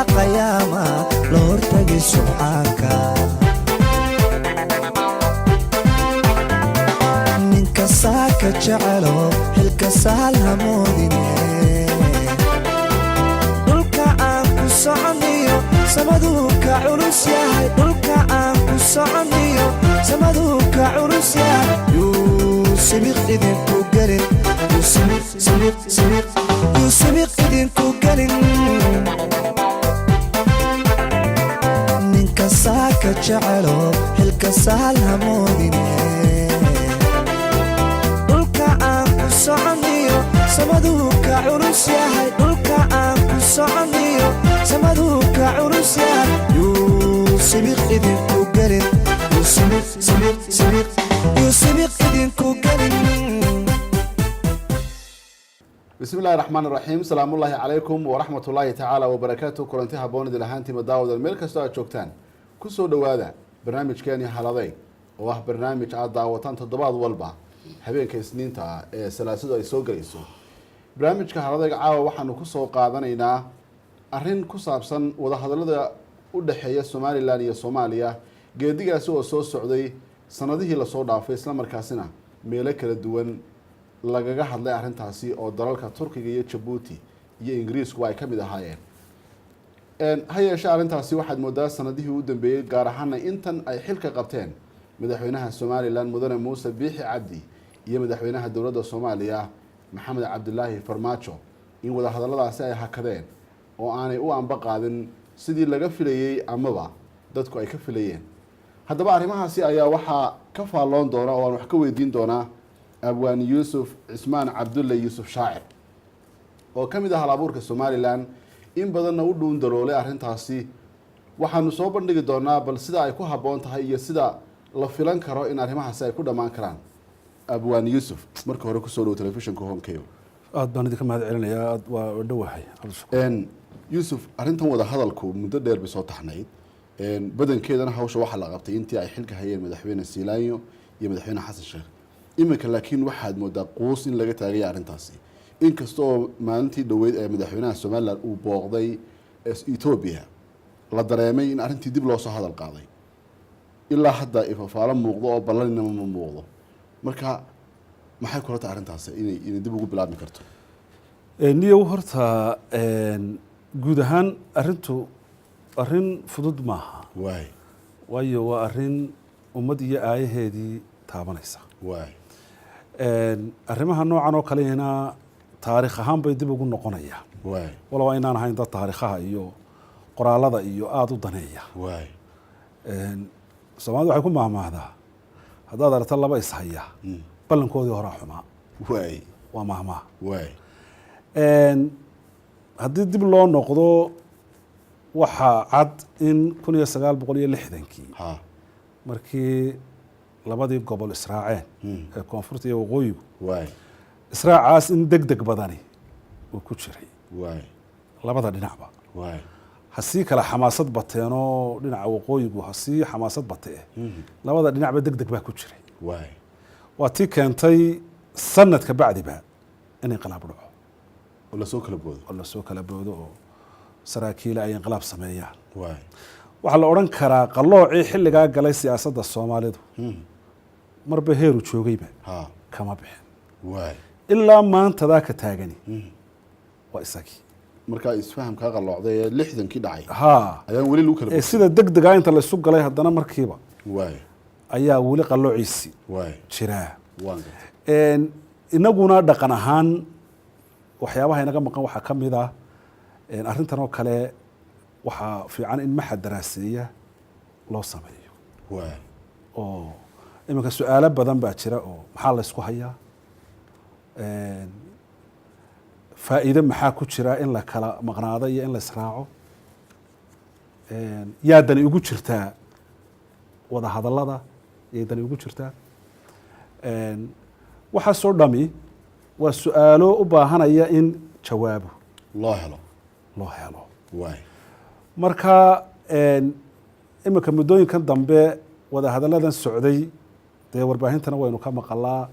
قيامة لورتقي سبحانك منك ساكت جعله هلك سالها موديني دلك آنكو سعنيو سمدوك عروس ياهي دلك آنكو سعنيو سمدوك عروس ياهي يوسبق إذنكو قلن يوسبق إذنكو قلن ننك ساكت جعله هلك سالها موديني دلك آنكو سعنيو سمدوك عروس ياهي دلك آنكو سعنيو سمدوك عروس ياهي يوسبق إذنكو قلن يوسبق إذنكو قلن. بسم الله الرحمن الرحيم. سلام الله عليكم ورحمة الله تعالى وبركاته. كلنتها بوند لهانتي مداود الملك استوى جوكتان كسو دوادا برنامج كاني حلضي واه برنامج عاد دعوتان تضباط والبا habeenka isniinta ee salaasadu ay soo galayso barnaamijka haladayga caawa waxaanu ku soo qaadanaynaa arrin ku saabsan wada hadallada u dhaxeeya Soomaaliland iyo Soomaaliya geedigaasi oo soo socday sanadihii la soo dhaafay isla markaasina meelo kala duwan lagaga hadlay arrintaasi oo dalalka Turkiga iyo Djibouti iyo Ingiriisku ay ka mid ahaayeen hayeeshe arrintaasi waxaad moodaa sanadihii u dambeeyay gaar ahaan intan ay xilka qabteen madaxweynaha Soomaaliland mudane Muuse Biixi Cabdi iyo madaxweynaha dawladda Soomaaliya Maxamed Cabdullaahi Farmaajo in wada hadalladaasi ay hakadeen oo aanay u anba qaadin sidii laga filayay amaba dadku ay ka filayeen. haddaba arrimahaasi ayaa waxaa ka faalloon doona oo aan wax ka weydiin doonaa abwaan Yuusuf Cismaan Cabdulle Yuusuf Shaacir oo ka mid ah hal-abuurka Soomaaliland in badanna u dhuun daroolay arrintaasi. waxaanu soo bandhigi doonaa bal sida ay ku habboon tahay iyo sida la filan karo in arrimahaasi ay ku dhamaan karaan. abwaan Yuusuf marka hore ku soo dhow telefishinka Homekeo aad baan idinka mahad celinayaa aad waa dhawahay Yuusuf arrintan wada hadalku muddo dheer bay soo taxnayd badankeedana hawsha waxa la qabtay intii ay xilka hayeen madaxweyne Siilaanyo iyo madaxweyne Xasan Sheekh iminka laakiin waxaad moodaa quus in laga taagay arrintaasi inkastoo maalintii dhaweyd ee madaxweynaha Soomaaliland uu booqday Ethiopia la dareemay in arrintii dib loo soo hadal qaaday ilaa hadda ifafaalo muuqdo oo ballanina ma muuqdo. marka maxay kula tahay arrintaasi inay dib ugu bilaabmi karto? niyow horta guud ahaan arrintu arrin fudud maaha waayo waa arrin ummad iyo aayaheedii taabanaysa arrimaha noocan oo kalena taariikh ahaan bay dib ugu noqonaya walow inaan ahayn dad taariikhaha iyo qoraalada iyo aada u daneeya Soomaalidu waxay ku maahmaahdaa haddaad aragto laba ishaya ballankoodii horaa xumaa waa maahmaah haddii dib loo noqdo waxaa cad in 1960kii markii labadii gobol israaceen ee koonfurta iyo waqooyigu israacaas in degdeg badani uu ku jiray labada dhinacba hasii kala xamaasad bateenoo dhinaca waqooyigu hasii xamaasad batee labada dhinacba degdeg baa ku jiray waa tii keentay sanadka bacdiba in inqilaab dhaco oo la soo kala boodo oo saraakiil ay inqilaab sameeyaan waxa la oran karaa qalloocii xilligaa galay siyaasadda Soomaalidu marba heeru joogayba kama bixin ilaa maanta ka taagani waa isagii marka isfaham ka qalloocday 60kii dhacay ayaan wali lagu kala sida degdeg ah inta la isu galay haddana markiiba ayaa wali qalloociisi jira inaguna dhaqan ahaan waxyaabaha inaga maqan waxa ka mid ah arrintan oo kale waxa fiican in maxad daraaseeya loo sameeyo oo iminka su'aalo badan baa jira oo maxaa la isku hayaa faa'iido maxaa ku jira in la kala maqnaado iyo in la israaco yaa dani ugu jirtaa wada hadallada yaa dani ugu jirtaa waxaa soo dhami waa su'aalo u baahanaya in jawaabo loo helo marka iminka muddooyinkan dambe wada hadalladan socday dee warbaahintana waynu ka maqalaa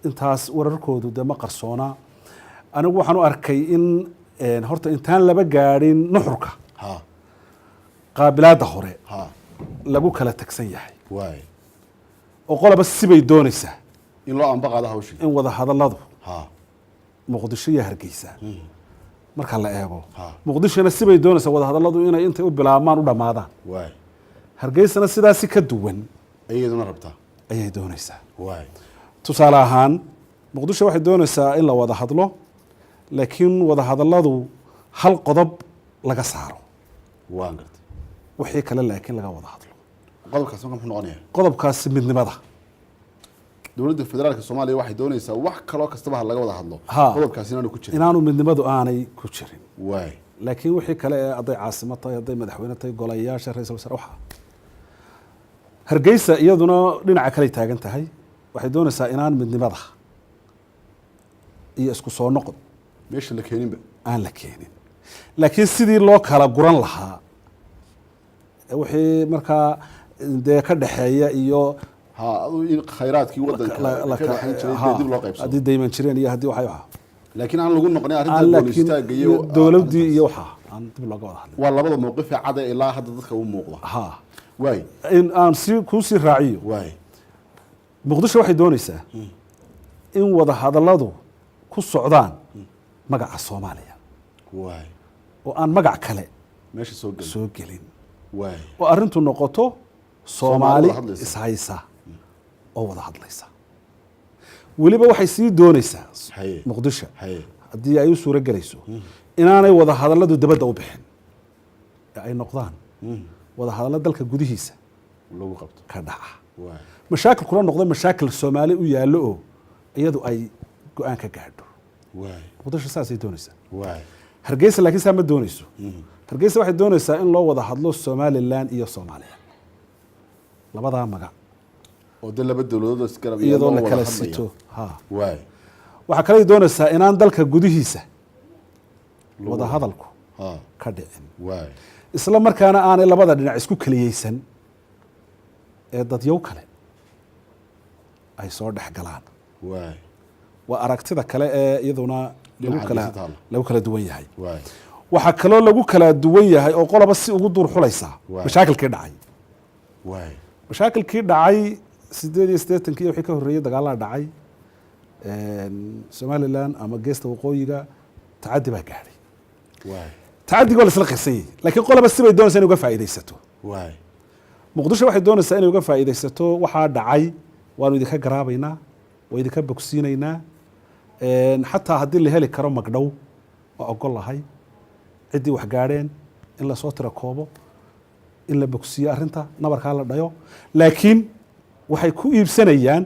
intaas wararkoodu dee ma qarsoona anigu waxaan u arkay in horta intaan laba gaadhin nuxurka ها qaabilaadda hore ها lagu kala tagsan yahay واي oo qolaba sibay doonaysaa إن لو أنبقى هذا هوشي in wada hadalladu ها muqdisho iyo hargeysa marka la eego Ha. muqdishona sibay doonaysaa wada hadalladu inay intay u bilaabmaan u dhammaadaan واي hargeysana sidaasi ka duwan أي ذو نربطه ayay doonaysaa واي tusaale ahaan muqdisho waxay doonaysaa in la wada hadlo laakiin wada hadalladu hal qodob laga saaro وانقرت wixii kale laakiin laga wada hadlo قلب كاسم كم حنقنيه qodobkaasi midnimada دولة الفدرالية الصومالية واحد دونيسا wax kaloo kastaba laga wada hadlo Ha. qodobkaasina aanu ku jirin inaanu midnimadu aanay ku jirin waay laakiin wixii kale ee hadday caasimo tahay hadday madaxweyne tahay golayaasha ra-iisul wasaare waxa hargeysa iyaduna dhinaca kaley taagan tahay waxay doonaysaa inaan midnimada iyo isku soo noqon meesha la keeninba aan la keenin laakiin sidii loo kala guran lahaa wixii markaa dee ka dhexeeya iyo ha aduu in khayraadkii wadanka ka dhaxan jiray dib loo qaybsado haddii dayman jireen iyo haddii waxay waxa laakiin aan lagu noqonin arrinta aan boolistaag iyo laakiin dowladdii iyo waxa aan dib looga wada hadlin waa labada mowqif ee cad ee ilaa hadda dadka u muuqda ha waay in aan kuu sii raaciyo waay muqdisho waxay doonaysaa in wada hadalladu ku socdaan magaca soomaaliya waay oo aan magac kale meesha soo gal soo gelin waay oo arrintu noqoto Soomaali soomaali wada hadlaysa. ishaysa oo wada hadlaysa weliba waxay sii doonaysaa Haye. muqdisho haye haddii ay u suuro gelayso inaanay wada hadalladu dabadda u bixin ee ay noqdaan wada hadallo dalka gudihiisa lagu qabto ka dhaca waay mashaakil kula noqdo mashaakil soomaali u yaallo oo iyadu ay go-aan ka gaadho waay muqdisho saasay doonaysaa waay hargeysa laakiin saa ma doonayso hargeysa waxay doonaysaa in loo wada hadlo somalilan iyo soomaaliya labadaa magac oo dad laba dawladood oo isgarab iyadoo la wada kala hadlaya. sito ha waay waxaa kaley doonaysaa inaan dalka gudihiisa wada hadalku ha ka dhicin waay isla markaana aanay labada dhinac isku keliyeysan ee dadyow kale ay soo dhex galaan waay waa aragtida kale ee iyaduna Dhinaca geesaha taalo. lagu kala duwan yahay waay waxaa kaloo lagu kala duwan yahay oo qoloba si ugu duur xulaysaa Waay. mashaakilkii dhacay waay mashaakilkii dhacay 88 wixii ka horreeyay dagaalada dhacay somalilan ama geesta waqooyiga tacadi baa gaadhay waay tacadiga waa la isla qirsan yahay laakiin qoloba sibay doonaysaa inay uga faa'iidaysato waay muqdisho waxay doonaysaa inay uga faa'iidaysato waxaa dhacay waanu idinka garaabaynaa waa idinka bogsiinaynaa xataa haddii la heli karo magdhow waa ogol lahay ciddii wax gaadheen in lasoo tira koobo in la bogsiiyo arrinta nabarkaa la dhayo laakiin waxay ku iibsanayaan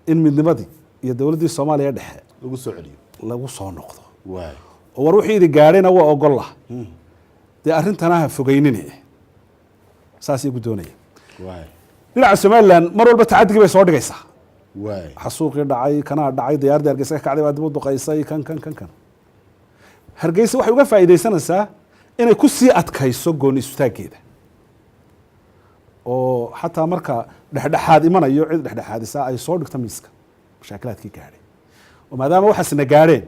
in midnimadii iyo dowladdii soomaaliya dhexe lagu soo celiyo lagu soo noqdo waay oo war wixii idi gaadhayna waa ogol lah dee arrintana ha fogeynine saasay ku doonaya waay dhinaca somalilan mar walba tacadigii bay soo dhigaysaa waay xasuuqii dhacay kanaa dhacay diyaaradii hargeysa ka kacday baa dib u duqaysay kan hargeysa waxay uga faa'iidaysanaysaa inay ku sii adkayso gooni istaageeda oo xataa marka dhexdhexaad imanayo cid dhexdhexaadisa ay soo dhigto miiska mashaakilaadkii gaadhay oo maadaama waxaasna gaadheen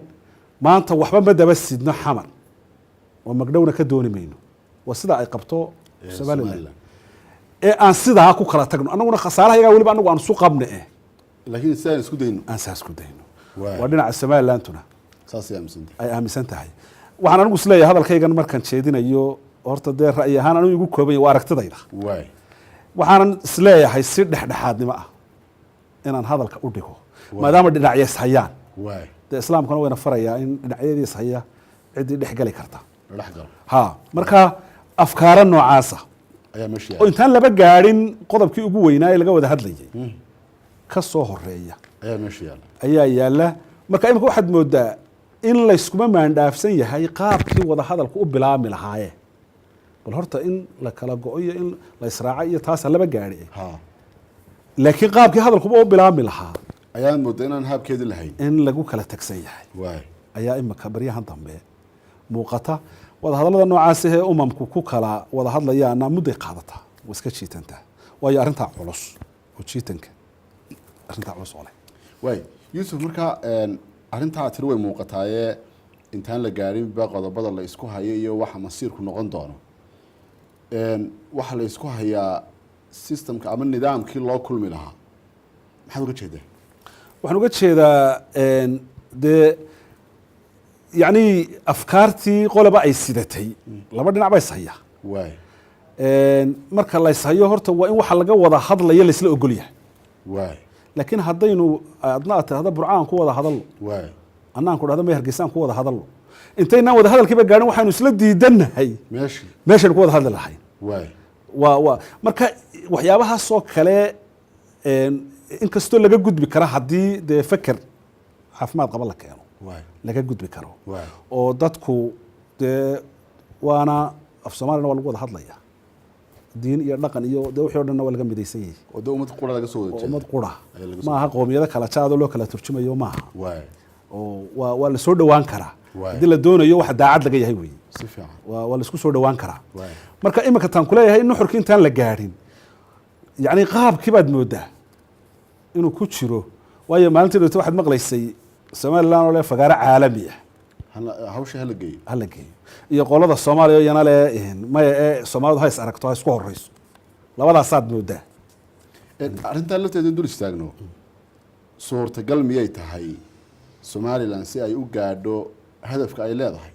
maanta waxba ma daba sidno xamar oo magdhowna ka dooni mayno waa sida ay qabto somalilan ee aan sidaa ku kala tagno annaguna khasaaraha yagaa weliba anagu aan isu qabne laakiin si aan isku dayno aan saas ku dayno Waay. waa dhinaca somalilantuna saasay aaminsantahay ay aaminsan tahay waxaan anigu isleeyahay hadalkaygan markaan jeedinayo horta dee ra'yi ahaan anigu igu kooban yahay waa aragtidayda waay waxaanan isleeyahay si dhexdhexaadnimo ah inaan hadalka u dhigo maadaama dhinacya ishayaan waay dee islaamkuna wayna farayaa in dhinacyadii ishaya ciddii dhex geli karta la dhex galo ha marka afkaaro noocaasa ayaa meesha oo yaala intaan laba gaadhin qodobkii ugu weynaa ee laga wada hadlayay ka soo horeeya ayaa meesha yaala ayaa yaala marka imika waxaad moodaa in layskuma maandhaafsan yahay qaabkii wada hadalku u bilaabmi lahaayee bal horta in la kala go-o iyo in la israaco iyo taasa laba gaadhi ha laakiin qaabkii hadalkuba u bilaabmi lahaa ayaan moodaa inaan haabkeedi lahayn in lagu kala tagsan yahay waay ayaa imika baryahan dambe muuqata wada hadallada noocaas ee umamku ku kala wada hadlayaana mudday qaadataa waa iska jiitantaa waayo arrintaa culus oo jiitanka arrintaa culus oo leh waay yuusuf marka arrintaa tiri way muuqataayee intaan la gaarin ba qodobada la isku hayo iyo waxa masiirku noqon doono waxa la isku hayaa systemka ama nidaamkii loo kulmi lahaa maxaad uga jeedaa waxaan uga jeedaa dee yacni afkaartii qolaba ay sidatay laba dhinac ba is haya waay marka la is hayo horta waa in waxa laga wada hadlayo la isla ogol yahay waay laakiin haddaynu adna aad tidhahda burcaan ku wada hadalno waay annaan ku dhahda may hargeysaan ku wada hadalno intaynaan wada hadalkiiba gaadhin waxaynu isla diidannahay meeshaynu ku wada hadli lahayn waay waa marka waxyaabahaasoo kale inkastoo laga gudbi kara haddii dee feker caafimaad qaba la keeno laga gudbi karo oo dadku dee waana af soomaalina waa lagu wada hadlaya diin iyo dhaqan iyo dee wixii o dhanna waa laga midaysan yahay oo dee ummad qura laga soo wada jeedo ummad qura maaha qowmiyado kala jaado loo kala turjumayo maaha oo waa la soo dhawaan karaa haddii la doonayo waxa daacad laga yahay weeye si fiican waa la isku soo dhawaan karaa marka iminka taan kuleeyahay in nuxurkii intaan la gaadhin yacni qaabkii baad moodaa inuu ku jiro waayo maalintii dhawta waxaad maqlaysay somaliland oo leh fagaaro caalami ah hawsha hala geeyo iyo qolada soomaaliya iyana leh maya ee soomaalidu ha is aragto ha isku horeyso labadaasaad moodaa arrintaa lafteeda dul istaagno suurtagal miyay tahay somaliland si ay u gaadho hadafka ay leedahay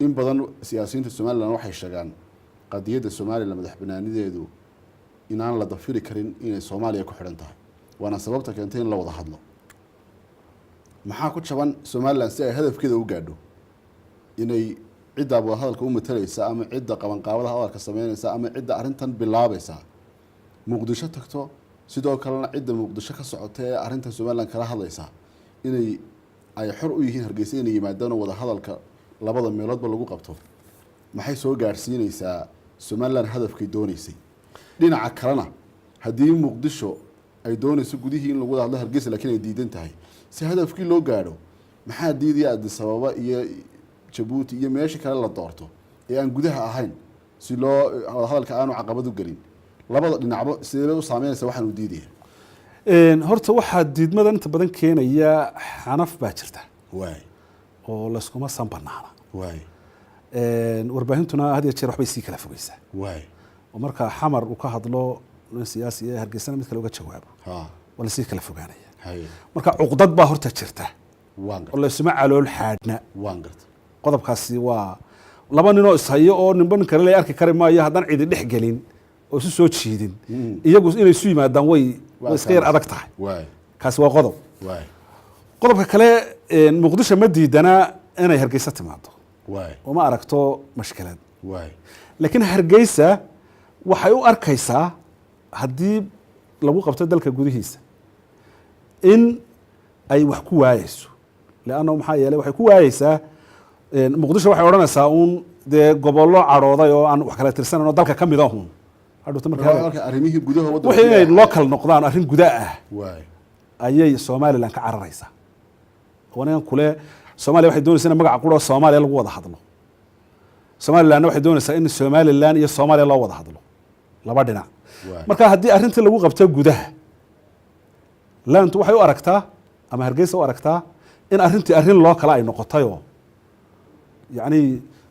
in badan siyaasiyiinta somaliland waxay sheegaan qadiyadda somaliland madax banaanideedu inaan la dafiri karin inay soomaaliya ku xidhan tahay waana sababta keentay in la wada hadlo maxaa ku jaban somaliland si ay hadafkeeda u gaadho inay cidda wada hadalka u matalaysa ama cidda qabanqaabada hadalka sameynaysa ama cidda arrintan bilaabaysa muqdisho tagto sidoo kalena cidda muqdisho ka socota ee arrintan somaliland kala hadlaysa inay ay xor u yihiin hargeysa inay yimaadaan oo wada hadalka labada meeloodba lagu qabto maxay soo gaadhsiinaysaa somaliland hadafkay doonaysay dhinaca kalena haddii muqdisho ay doonayso gudihii in lagu wada hadlo hargeysa laakiin ay diidan tahay si hadafkii loo gaadho maxaa diidaya addis ababa iyo jabuuti iyo meesha kale la doorto ee aan gudaha ahayn si loo wada hadalka aanu caqabad u gelin labada dhinacba sidee bay u saameynaysa waxaan u diidaya horta waxaa diidmada inta badan keenaya xanaf baa jirta waay oo layskuma san banaana waay warbaahintuna had iyo jeer waxbay sii kala fogeysaa waay oo marka xamar uu ka hadlo nin siyaasi ee hargeysana mid kale uga jawaabo waa lasii kala fogaanaya marka cuqdad baa horta jirta oo laysuma calool xaadhna qodobkaasi waa laba ninoo ishayo oo ninba nin kale la arki kari maayo haddaan cidi dhex gelin oo isu soo jiidin iyagu inay isu yimaadaan way iska yar adag tahay kaasi waa qodob qodobka kale muqdisho ma diidana inay hargeysa timaado oo ma aragto mashkilad laakiin hargeysa waxay u arkaysaa haddii lagu qabto dalka gudihiisa in ay wax ku waayeyso leanna maxaa yeeley waxay ku waayeysaa muqdisho waxay odhanaysaa uun dee gobollo cadhooday oo aan wax kala tirsanayn oo dalka ka mid ahun hadhowta arrimihii gudaha wixii inay local noqdaan arrin guda ah ayay somaliland ka cararaysaa wanigan kule soomaaliya waxay doonaysaa in magaca qura soomaaliya lagu wada hadlo somalilandna waxay doonaysaa in somaliland iyo soomaaliya loo wada hadlo laba dhinac marka haddii arrintii lagu qabto gudaha laantu waxay u aragtaa ama hargeysa u aragtaa in arrintii arrin loo kale ay noqotayoo yacni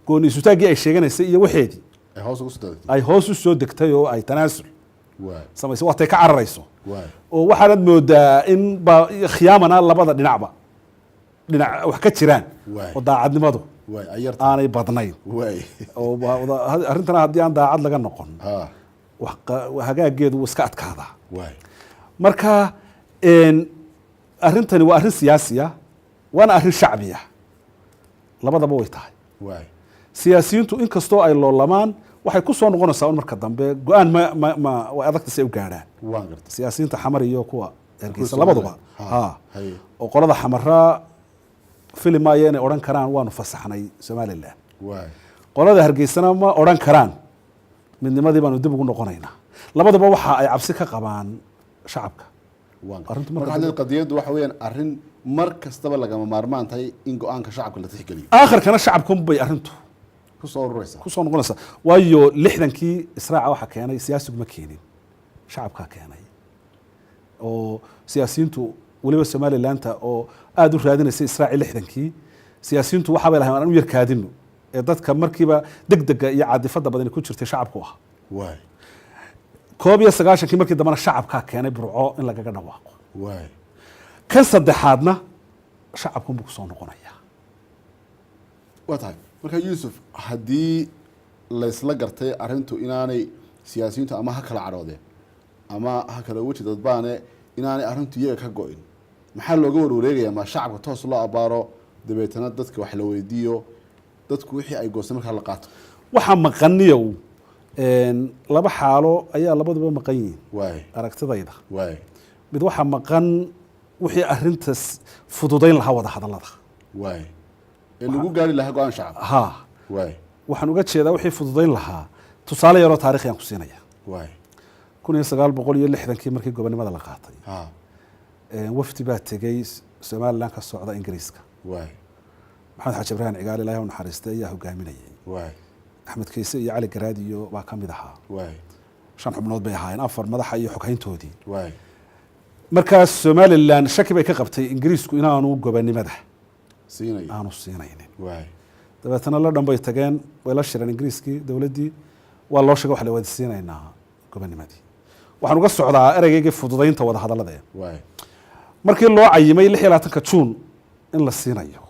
gooni isutaaggii ay sheeganaysay iyo waxeedii ay hoos u soo degtay oo ay tanaasul samaysay waatay ka cararayso oo waxaanad moodaa in ba khiyaamana labada dhinacba dhinac wax ka jiraan oo daacadnimadu aanay badnayn oo arrintana haddii aan daacad laga noqon hagaageedu wuu iska adkaadaa marka arrintani waa arrin siyaasiya waana arrin shacbiya labadaba way tahay siyaasiyiintu inkastoo ay loolamaan waxay ku soo noqonaysaa un marka dambe go-aan way adagta si ay u gaadhaan siyaasiyiinta xamar iyo kuwa hargeysa labaduba oo qolada xamara fili maayo inay odhan karaan waanu fasaxnay somaliland qolada hargeysana ma odhan karaan midnimadii baanu dib ugu noqonaynaa labadaba waxa ay cabsi ka qabaan shacabka qadiyaddu waxa weeyaan arrin mar kastaba lagama maarmaan tahay in go-aanka shacabka la tixgeliyo aakhirkana shacabkun bay arrintu kusoo noqonaysaa waayo lixdankii israaca waxa keenay siyaasiguma keenin shacabkaa keenay oo siyaasiyiintu weliba somalilandta oo aada u raadinaysay israaci lixdankii siyaasiyiintu waxaa bay lahayn aan u yarkaadino ee dadka markiiba degdega iyo caadifada badan ku jirtay shacabku ah waay 19 markii dambana shacabka keenay burco in lagaga dhawaaqo waay kan saddexaadna shacabku buu soo noqonayaa watahay marka Yusuf hadii la isla gartay arintu inaanay siyaasiyiintu ama ha kala caroodeen ama ha kala wajid dadbaane inaanay arintu iyaga ka go'in maxaa looga wareegayaa ma shacabka toos loo abaaro dabeetana dadka wax la weydiiyo dadku wixii ay goosay marka la qaato waxa maqaniyow laba xaalo ayaa labaduba maqan yihiin waay aragtidayda waay mid waxa maqan wixii arintaas fududayn lahaa wada hadallada waay ee lagu gaari lahaa go'aan shacab ha waay waxaan uga jeedaa wixii fududayn lahaa tusaale yaroo taariikhiyan ku siinaya waay 1960 markii gobonimada la qaatay ha wafdi baa tegay Soomaaliland ka socda Ingiriiska waay maxamed xaaji ibraahim cigaal ilaahay uu naxariistay ayaa hogaaminayay waay axmed kayse iyo cali garaadiyo baa ka mid ahaa waay 5 xubnood bay ahaayeen 4 madaxa iyo xoghayntoodii waay markaas Soomaaliland shaki bay ka qabtay Ingiriisku inaanu gobonimada siinay aanu siinaynin waay dabeetana la dhanbay tageen way la shireen Ingiriiskii dawladdii waa loo sheegay wax la wada siinaynaa gobonimadii waxaan uga socdaa erayga fududaynta wada hadallada waay markii loo cayimay 26 Juun in la siinayo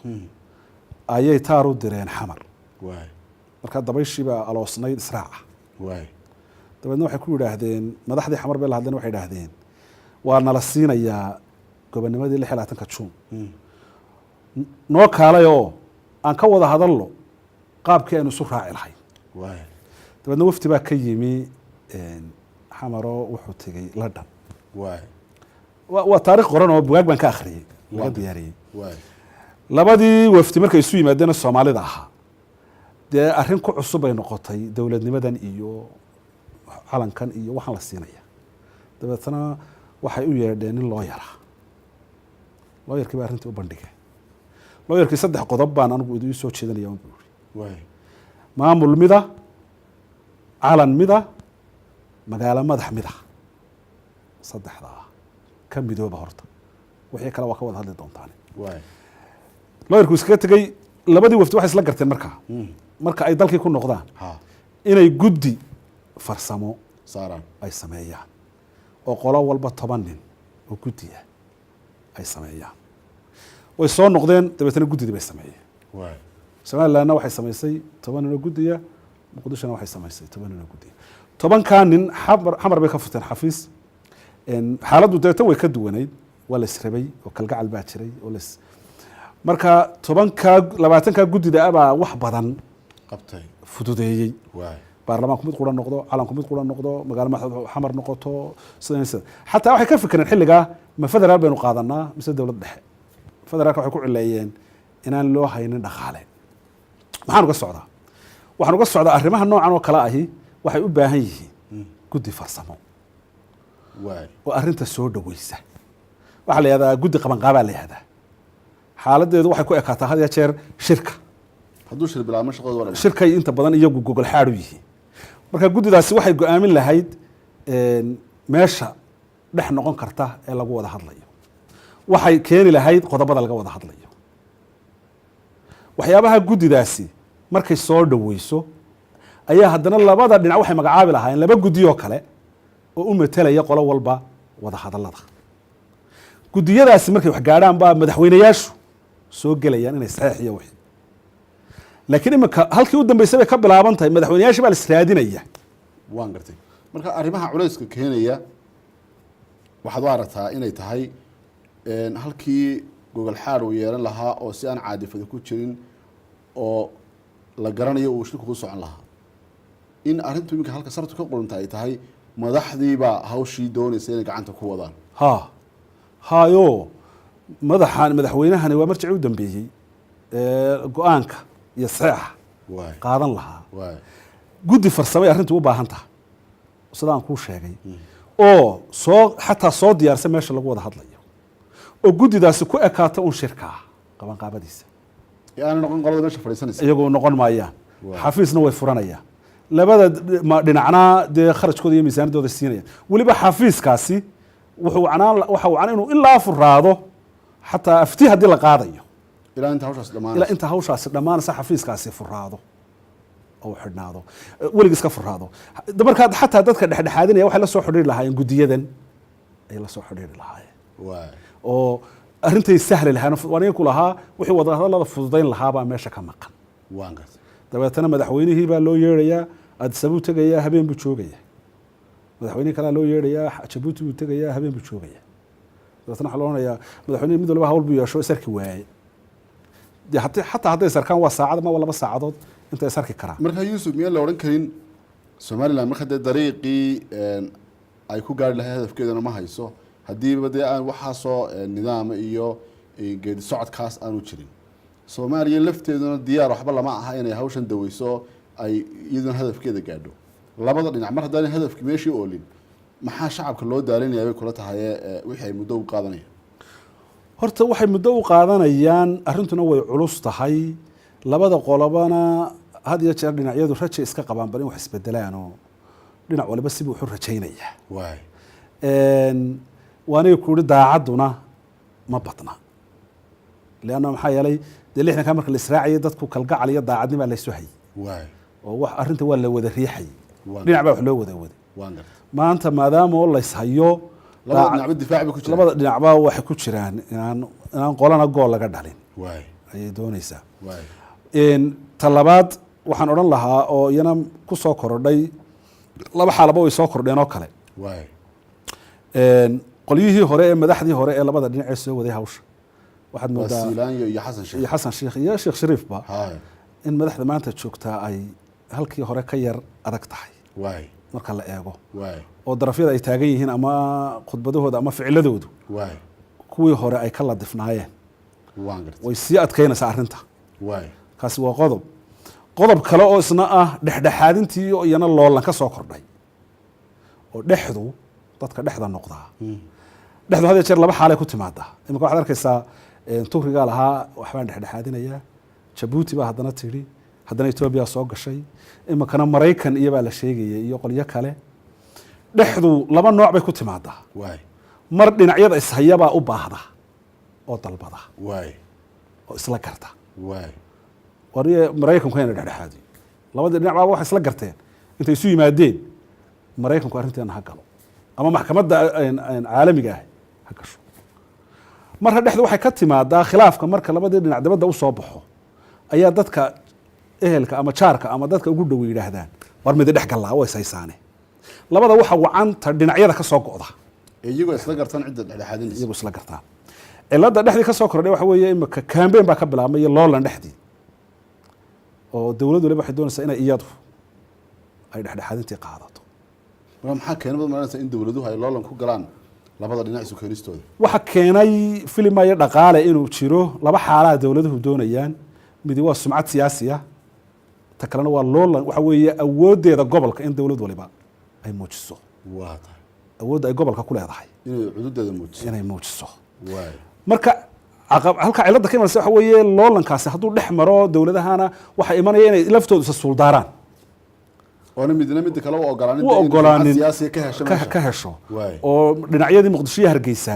ayay taaru direen xamar waay marka dabayshii baa aloosnayd israaca waay dabeedna waxay ku yiraahdeen madaxdii xamar bay la hadleen waxay yiraahdeen waa nala siinayaa gobonimadii 26 Juun noo kaalayoo aan ka wada hadallo qaabkii aynu isu raaci lahayn waay dabeedna wafdi baa ka yimi xamaro wuxuu tegey London waay waa taariikh qoran oo bugaag baan ka akhriyay laga diyaariyay waay labadii wafdi markay isu yimaadeen Soomaalida ahaa dee arrin ku cusub ay noqotay dawladnimadan iyo calankan iyo waxaan la siinaya dabeetana waxay u yeedheen in loo yaraa loo yarkii baa arrintii u bandhigay loo yarkii 3 qodob baan anigu idin soo jeedinaya oo buuri waay maamul mida calan mida magaalo madax mida saddexda ka midooba horta wixii kale waa ka wada hadli doontaan waay loo yarkii iskaga tagay labadii wafdi waxay isla garteen marka ay dalkii ku noqdaan inay guddi farsamo saaraan ay sameeyaan oo qolo walba 10 nin oo guddiya ay sameeyaan way soo noqdeen dabeetana guddidii bay sameeyeen waay Soomaalilandna waxay sameysay 10 nin oo guddiya muqdishona waxay sameysay 10 nin oo guddiya 10 nin xamar bay ka furteen xafiis xaaladdu deetan way ka duwanayd waa la israbay oo kalgacal baa jiray oo marka 20 guddida abaa wax badan qabtay fududeeyay waay baarlamaanku mid quran noqdo calanku mid quran noqdo magaalo madaxda xamar noqoto sidoo xataa waxay ka fikireen xilliga ma federaal baynu qaadanaa mise dawlad dhexe federaalka waxay ku cileeyeen inaan loo haynin dhaqaale maxaan uga socdaa waxaan uga socdaa arrimaha noocan oo kala ahi waxay u baahan yihiin guddi farsamo waay oo arrinta soo dhaweysa waxa la yiraahdaa guddi qaban qaabaa la yiraahdaa xaaladeedu waxay ku ekaataa had iyo jeer shirka hadduu shir bilaabmo shaqadooda wada shirkay inta badan iyagu gogol xaad u yihiin marka guddidaasi waxay go'aamin lahayd meesha dhex noqon karta ee lagu wada hadlayo waxay keeni lahayd qodobada laga wada hadlayo waxyaabaha guddidaasi markay soo dhaweyso ayaa haddana labada dhinac waxay magacaabi lahaayeen laba guddi oo kale oo u metelaya qolo walba wada hadallada guddiyadaasi markay wax gaadhaan baa madaxweynayaashu soo gelayaan inay saxiix iyo wixii laakiin imika halkii u dambeysay bay ka bilaaban tahay madaxweynayaasha baa la israadinaya waan gartay marka arrimaha culayska keenaya waxaad u aragtaa inay tahay halkii gogol xaad uu yeelan lahaa oo si aan caadifada ku jirin oo la garanayo uu shirku ku socon lahaa in arrintu iminka halka sartu ka qulunta ay tahay madaxdiibaa hawshii doonaysa inay gacanta ku wadaan hayo madaxweynahani waa marjicii u dambeeyey go-aanka iyo saxiixa qaadan lahaa guddi farsamay arrintu u baahan tahay sidaan kuu sheegay oo xataa soo diyaarsan meesha lagu wada hadlayo oo guddidaasi ku ekaata un shirkaa qabanqaabadiisa aana noqon qolada meesha fadhiisanaysa iyagoo noqon maayaan xafiisna way furanayaan labada dhinacna dee kharajkooda iyo miisaanadooda siinayaan weliba xafiiskaasi waxa wacnaan inuu ilaa furaado xataa afti haddii la qaadayo ilaa inta hawshaas dhammaan ilaa inta hawshaasi dhammaanaysa xafiiskaasi furaado oo xidhnaado weligiis ka furaado markaa xataa dadka dhexdhexaadinaya waxay la soo xidhiiri lahaayeen guddiyadan ay la soo xidhiiri lahaayeen waay oo arrintay sahli lahaan waan ku lahaa wixii wadahadallada fududayn lahaabaa meesha ka maqan waan gartay dabeetana madaxweynihii baa loo yeerayaa Addis Ababa buu tegayaa habeen buu joogayaa madaxweynihi kalaa loo yeerayaa Jabuuti buu tegayaa habeen buu joogayaa dabeetana waxaa la odhanayaa madaxweynihi mid walba hawl buu yeesho isarki waayey dee xataa hadday sarkaan waa saacad ama waa 2 saacadood inta isarki karaa marka Yuusuf miyaan la odhan karin Somaliland marka dee dariiqii ay ku gaari lahayd hadafkeedana ma hayso haddiiba dee aan waxaasoo nidaam iyo geedi socodkaas aanu jirin Soomaaliya lafteeduna diyaar waxba lama aha inay hawshan daweyso ay iyaduna hadafkeeda gaadho labada dhinac mar haddaan hadafkii meeshii oolin maxaa shacabka loo daalinayaa bay kula tahay wixii ay muddo u qaadanayaan horta waxay muddo u qaadanayaan arrintuna way culus tahay labada qolobana had iyo jeer dhinacyadu rajo iska qabaan bal in wax isbedelaan oo dhinac waliba si buu rajaynaya waay waanay ku yidhi daacaduna ma badna leanna maxaa yeelay dee 60 ka marka la israaciyay dadku kalgacal iyo daacadnima la isu hayay waay oo wax arrinta waa la wada riixay dhinac baa wax loo wada waday waan gartay maanta maadaama oo la is hayo labada dhinacba difaac bay ku jiraan labada dhinacba waxay ku jiraan inaan qolana gool laga dhalin waay ayay doonaysaa waay talabaad waxaan odhan lahaa oo iyana ku soo korodhay laba xaalaba way soo kordheen oo kale waay qolyihii hore ee madaxdii hore ee labada dhinac ee soo waday hawsha waxaad moodaa Wasiilaanyo iyo Xasan Sheikh iyo Sheekh Shariifba haay in madaxda maanta joogtaa ay halkii hore ka yar adag tahay waay marka la eego waay oo darafyada ay taagan yihiin ama khudbadahooda ama ficiladoodu waay kuwii hore ay ka ladifnaayeen waan gartay way sii adkeynaysaa arrinta waay kaasi waa qodob kale oo isna ah dhexdhexaadintii oo iyana loolan ka soo kordhay oo dhexdu dadka dhexda noqdaa dhexdu had iyo jeer laba xaalay ku timaadaa imika waxaad arkaysaa Turkiga lahaa waxbaan dhexdhexaadinayaa Jabuuti baa haddana tidhi haddana Ethiopia soo gashay imikana Maraykan iyo baa la sheegayay iyo qolyo kale dhexdu laba nooc bay ku timaadaa waay mar dhinacyada ishayabaa u baahda oo dalbada waay oo isla garta waay wariye Maraykanku inay dhexdhexaadiyo labada dhinac baa wax isla garteen intay isu yimaadeen Maraykanku arrinteena ha galo ama maxkamadda caalamiga ah ha gasho marka dhexdu waxay ka timaadaa khilaafka marka labadii dhinac dibadda u soo baxo ayaa dadka ehelka ama jaarka ama dadka ugu dhow yiraahdaan war mid dhex galaa way saysaane labada waxa wacanta dhinacyada ka soo go'da iyagoo isla gartaan cidda dhexdhexaadinaysa iyagoo isla gartaan cilada dhexdii ka soo kordhay waxa weeye imika campaign baa ka bilaabmay loolan dhexdii oo dawladdu waliba waxay doonaysaa inay iyadu ay dhexdhexaadintii qaadato marka maxaa keenay maanta in dawladuhu ay loolan ku galaan labada dhinac isu keenistooda waxa keenay filimaya dhaqaale inuu jiro laba xaalad dawladuhu doonayaan mid waa sumcad siyaasi ah ta kalena waa loolan waxa weeye awoodeeda gobolka in dawlad waliba ay muujiso waa awoodda ay gobolka ku leedahay inay xuduudeeda muujiso inay muujiso waay marka halka cilada ka imanaysa waxa weeye loolankaasi hadduu dhex maro dawladahana waxa imanaya inay laftoodu isa suuldaaraan oona midna mid kale u ogolaanin siyaasi ka hesho oo dhinacyadii Muqdisho iyo Hargeysa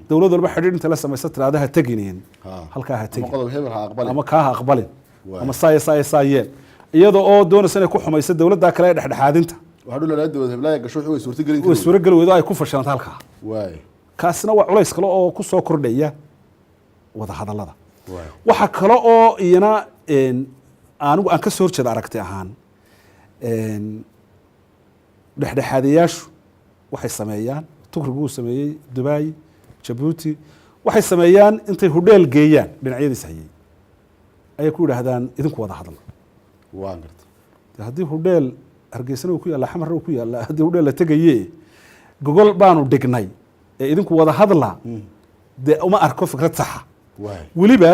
dawlad walba xidhiidh inta la sameeyay tiraadaha taginin halka ha tagin ama ka ha aqbalin ama saayee iyadoo oo doonaysa inay ku xumayso dawladda kale dhexdhexaadinta waxa uu leeyahay dawlad heblaha gasho way suurtagelin way suuragal weedo ay ku fashilanta halka waay kaasna waa culays kale oo ku soo kordhaya wada hadallada waxa kale oo iyana anigu aan ka soo horjeeda aragti ahaan dhexdhexaadayaashu waxay sameeyaan Turkigu uu sameeyay Dubai Djibouti waxay sameeyaan intay hodheel geeyaan dhinacyadiisa hayay ay ku yiraahdaan idinku wada hadal waan gartay haddii hodheel Hargeysa uu ku yaala Xamar uu ku yaala haddii hodheel la tagayay gogol baanu dhignay ee idinku wada hadla de uma arko fikrad sax waliba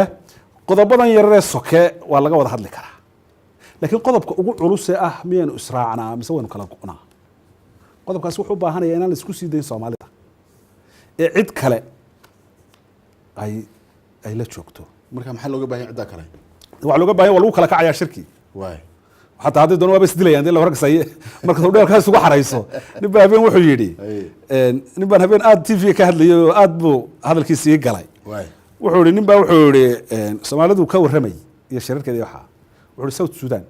qodobadan yaree soke waa laga wada hadli karaa laakiin qodobka ugu culus ee ah miyaynu israacnaa mise waynu kala go'naa qodobkaas wuxuu u baahanayaa inaan la isku sii dayn Soomaalida ee cid kale ay la joogto marka maxaa looga baahan cidda kale waxa looga baahan waa lagu kala kacayaa shirki waay حتى هذه دون وابس دليل عندنا لو رقصي مركز ودول كاس ugu xarayso nibaa habeen wuxuu yiri nibaan habeen aad TV ka hadlayo aad buu hadalkiisa galay wuxuu ihi nin baa wuxuu ihi soomaalidu ka warramay iyo shirarkeeda iyo waxaa wuxuu ihi South Sudan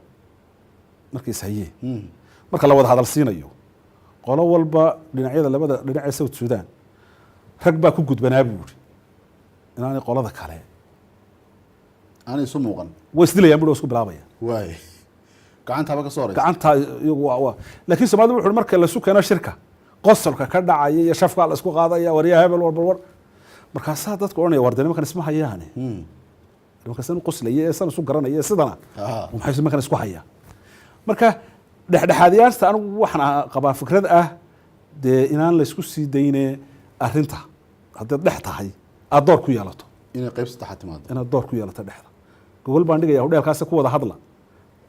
markay is hayeen marka la wada hadal siinayo qolo walba dhinacyada labada dhinac ee South Sudan rag baa ku gudbanaa buu ihi inaanay qolada kale aanay isu muuqan way isdilayaan buu isku bilaabaya waay gacantaba ka soo horeysa gacanta iyagu waa laakiin Soomaalidu wuxuu marka la sukeeno shirka qosolka ka dhacaya iyo shafka la isku qaadaya wariyaha hebel war markaasaa dadku oranaya wardani markan isma hayaane markaasan qoslaya ee san isu garanaya sidana maxay markan isku haya marka dhexdhexaadiyaasta anigu waxaan qabaa fikrad ah dee inaan la isku sii dayne arrinta haddaad dhex tahay aad door ku yeelato inay qayb saddexaad timaado inaad door ku yeelato dhexda gobol baan dhigaya hodheelkaasi ku wada hadla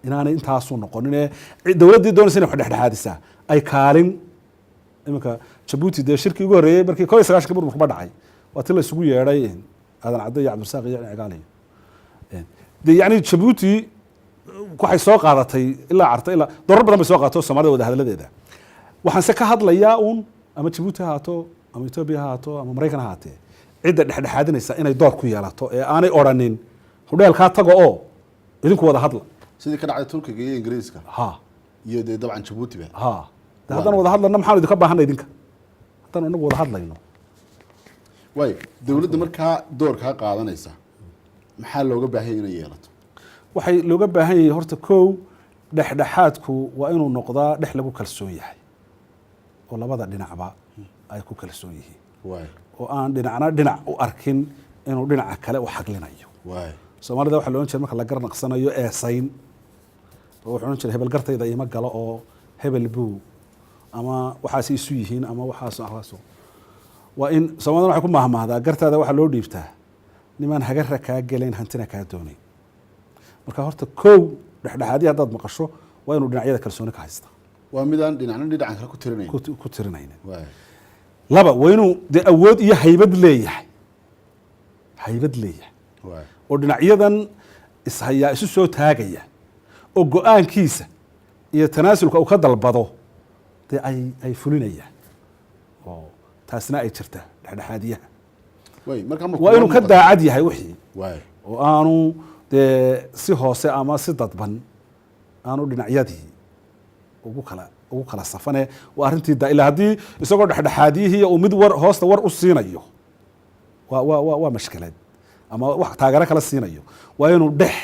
inaanay intaasu noqonin dowladdii doonaysa inay wax dhexdhexaadisaa ay kaalin iminka Jabuuti dee shirkii ugu horreeyey markii 19 burburku ma dhacay waa tii la isugu yeedhay aadan cadde iyo cabdirasaaq iyo cigaaliyo dee yacni Jabuuti waxay soo qaadatay ilaa carta ilaa doorar badan bay soo qaadato Soomaalida wada hadaladeeda waxaan se ka hadlayaa ama Jabuuti ha ahaato ama Ethiopia ha ahaato ama Maraykan ha ahaatee cidda dhexdhexaadinaysa inay door ku yeelato ee aanay odhanin hodheelkaa tago oo idinku wada hadla sidii ka dhacday Turkiga iyo Ingiriiska iyo dee dabcan Jabuuti ba haddaan wada hadlana maxaan idinka baahanay idinka haddaan anagu wada hadlayno waay dowladda markaa doorkaa qaadanaysa maxaa looga baahan inay yeelato waxay looga baahan yahay horta kow dhexdhexaadku waa inuu noqdaa dhex lagu kalsoon yahay oo labada dhinacba ay ku kalsoon yihiin waay oo aan dhinacna dhinac u arkin inuu dhinaca kale u xaglinayo waay Soomaalida waxa loo jeedaa marka la garnaqsanayo eesayn oo wuxuu jeedaa hebel gartayda ima galo oo hebel buu ama waxaas isu yihiin ama waxaas ahlaaso waa in Soomaalida waxa ku mahmaahdaa gartaada waxa loo dhiibtaa niman hagarra ka galeen hantina ka doonay marka horta kow dhexdhexaadii haddaad maqasho waa inuu dhinacyada kalsooni ka haysta waa midaan dhinacna dhinacan kale ku tirinayn laba waa inuu dee awood iyo haybad leeyahay oo dhinacyadan ishayaa isu soo taagaya oo go-aankiisa iyo tanaasulka uu ka dalbado dee ay fulinayaan oo taasna ay jirta dhexdhexaadiyaha waa inuu ka daacad yahay wixii oo aanu dee si hoose ama si dadban aanu dhinacyadii ugu kala safane waa arrintii ilaa haddii isagoo dhexdhexaadiyihii uu mid hoosta war u siinayo waa mashkilad ama wax taageero kala siinayo waa inuu dhex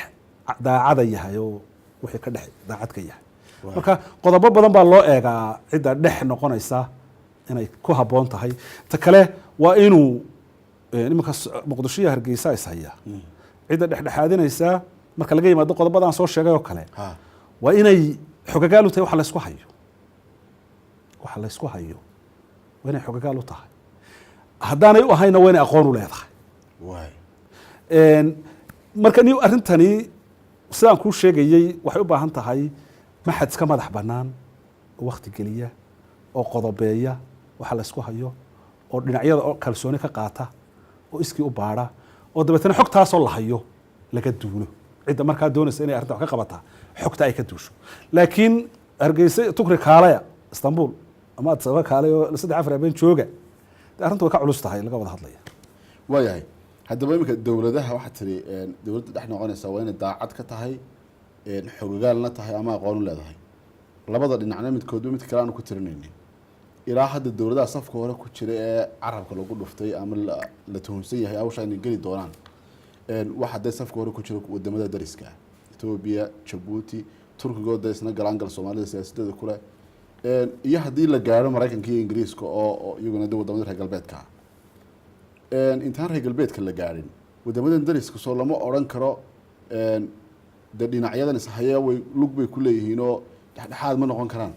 daacada yahay oo wixii ka dhex daacad ka yahay marka qodobo badan baa loo eegaa cidda dhex noqonaysa inay ku habboon tahay ta kale waa inuu nimanka Muqdisho iyo Hargeysa is haya cidda dhexdhexaadinaysa marka laga yimaado qodobadan soo sheegay oo kale waa inay xogagaal u tahay waxa la isku hayo waa inay xogagaal u tahay haddaanay u ahayna waa inay aqoon u leedahay marka ni arrintani sidaan kuu sheegayey waxay u baahan tahay maxad iska madax bannaan oo wakti geliya oo qodobeeya waxa la isku hayo oo dhinacyada oo kalsooni ka qaata oo iskii u baadha oo dabeetana xogtaasoo la hayo laga duulo cidda markaa doonaysa inay arrinta wax ka qabataa xogta ay ka duusho laakiin Hargeysa Tukri kaalaya Istanbul ama Addis Ababa kaalaya oo 3-4 habeen jooga arrintu way ka culus tahay laga wada hadlaya waayahay haddaba iminka dowladaha waxaa tiri dowladda dhex noqonaysa waa inay daacad ka tahay xogagaalna tahay ama aqoon u leedahay labada dhinacna midkoodba mid kale aanu ku tirinaynin ilaa hadda dowladaha safka hore ku jira ee carabka lagu dhuftay ama la tuhunsan yahay awsha inay geli doonaan waxa hadday safka hore ku jira wadamada dariska Ethiopia Djibouti Turkigooda isna galaangal Soomaalida siyaasadeeda kule iyo haddii la gaaro Maraykanka iyo Ingiriiska oo iyaguna wadamada reer galbeedka intaan reer galbeedka la gaarin wadamadan dariska soo lama oran karo de dhinacyadan is haya way lug bay ku leeyihiin oo dhexdhexaad ma noqon karaan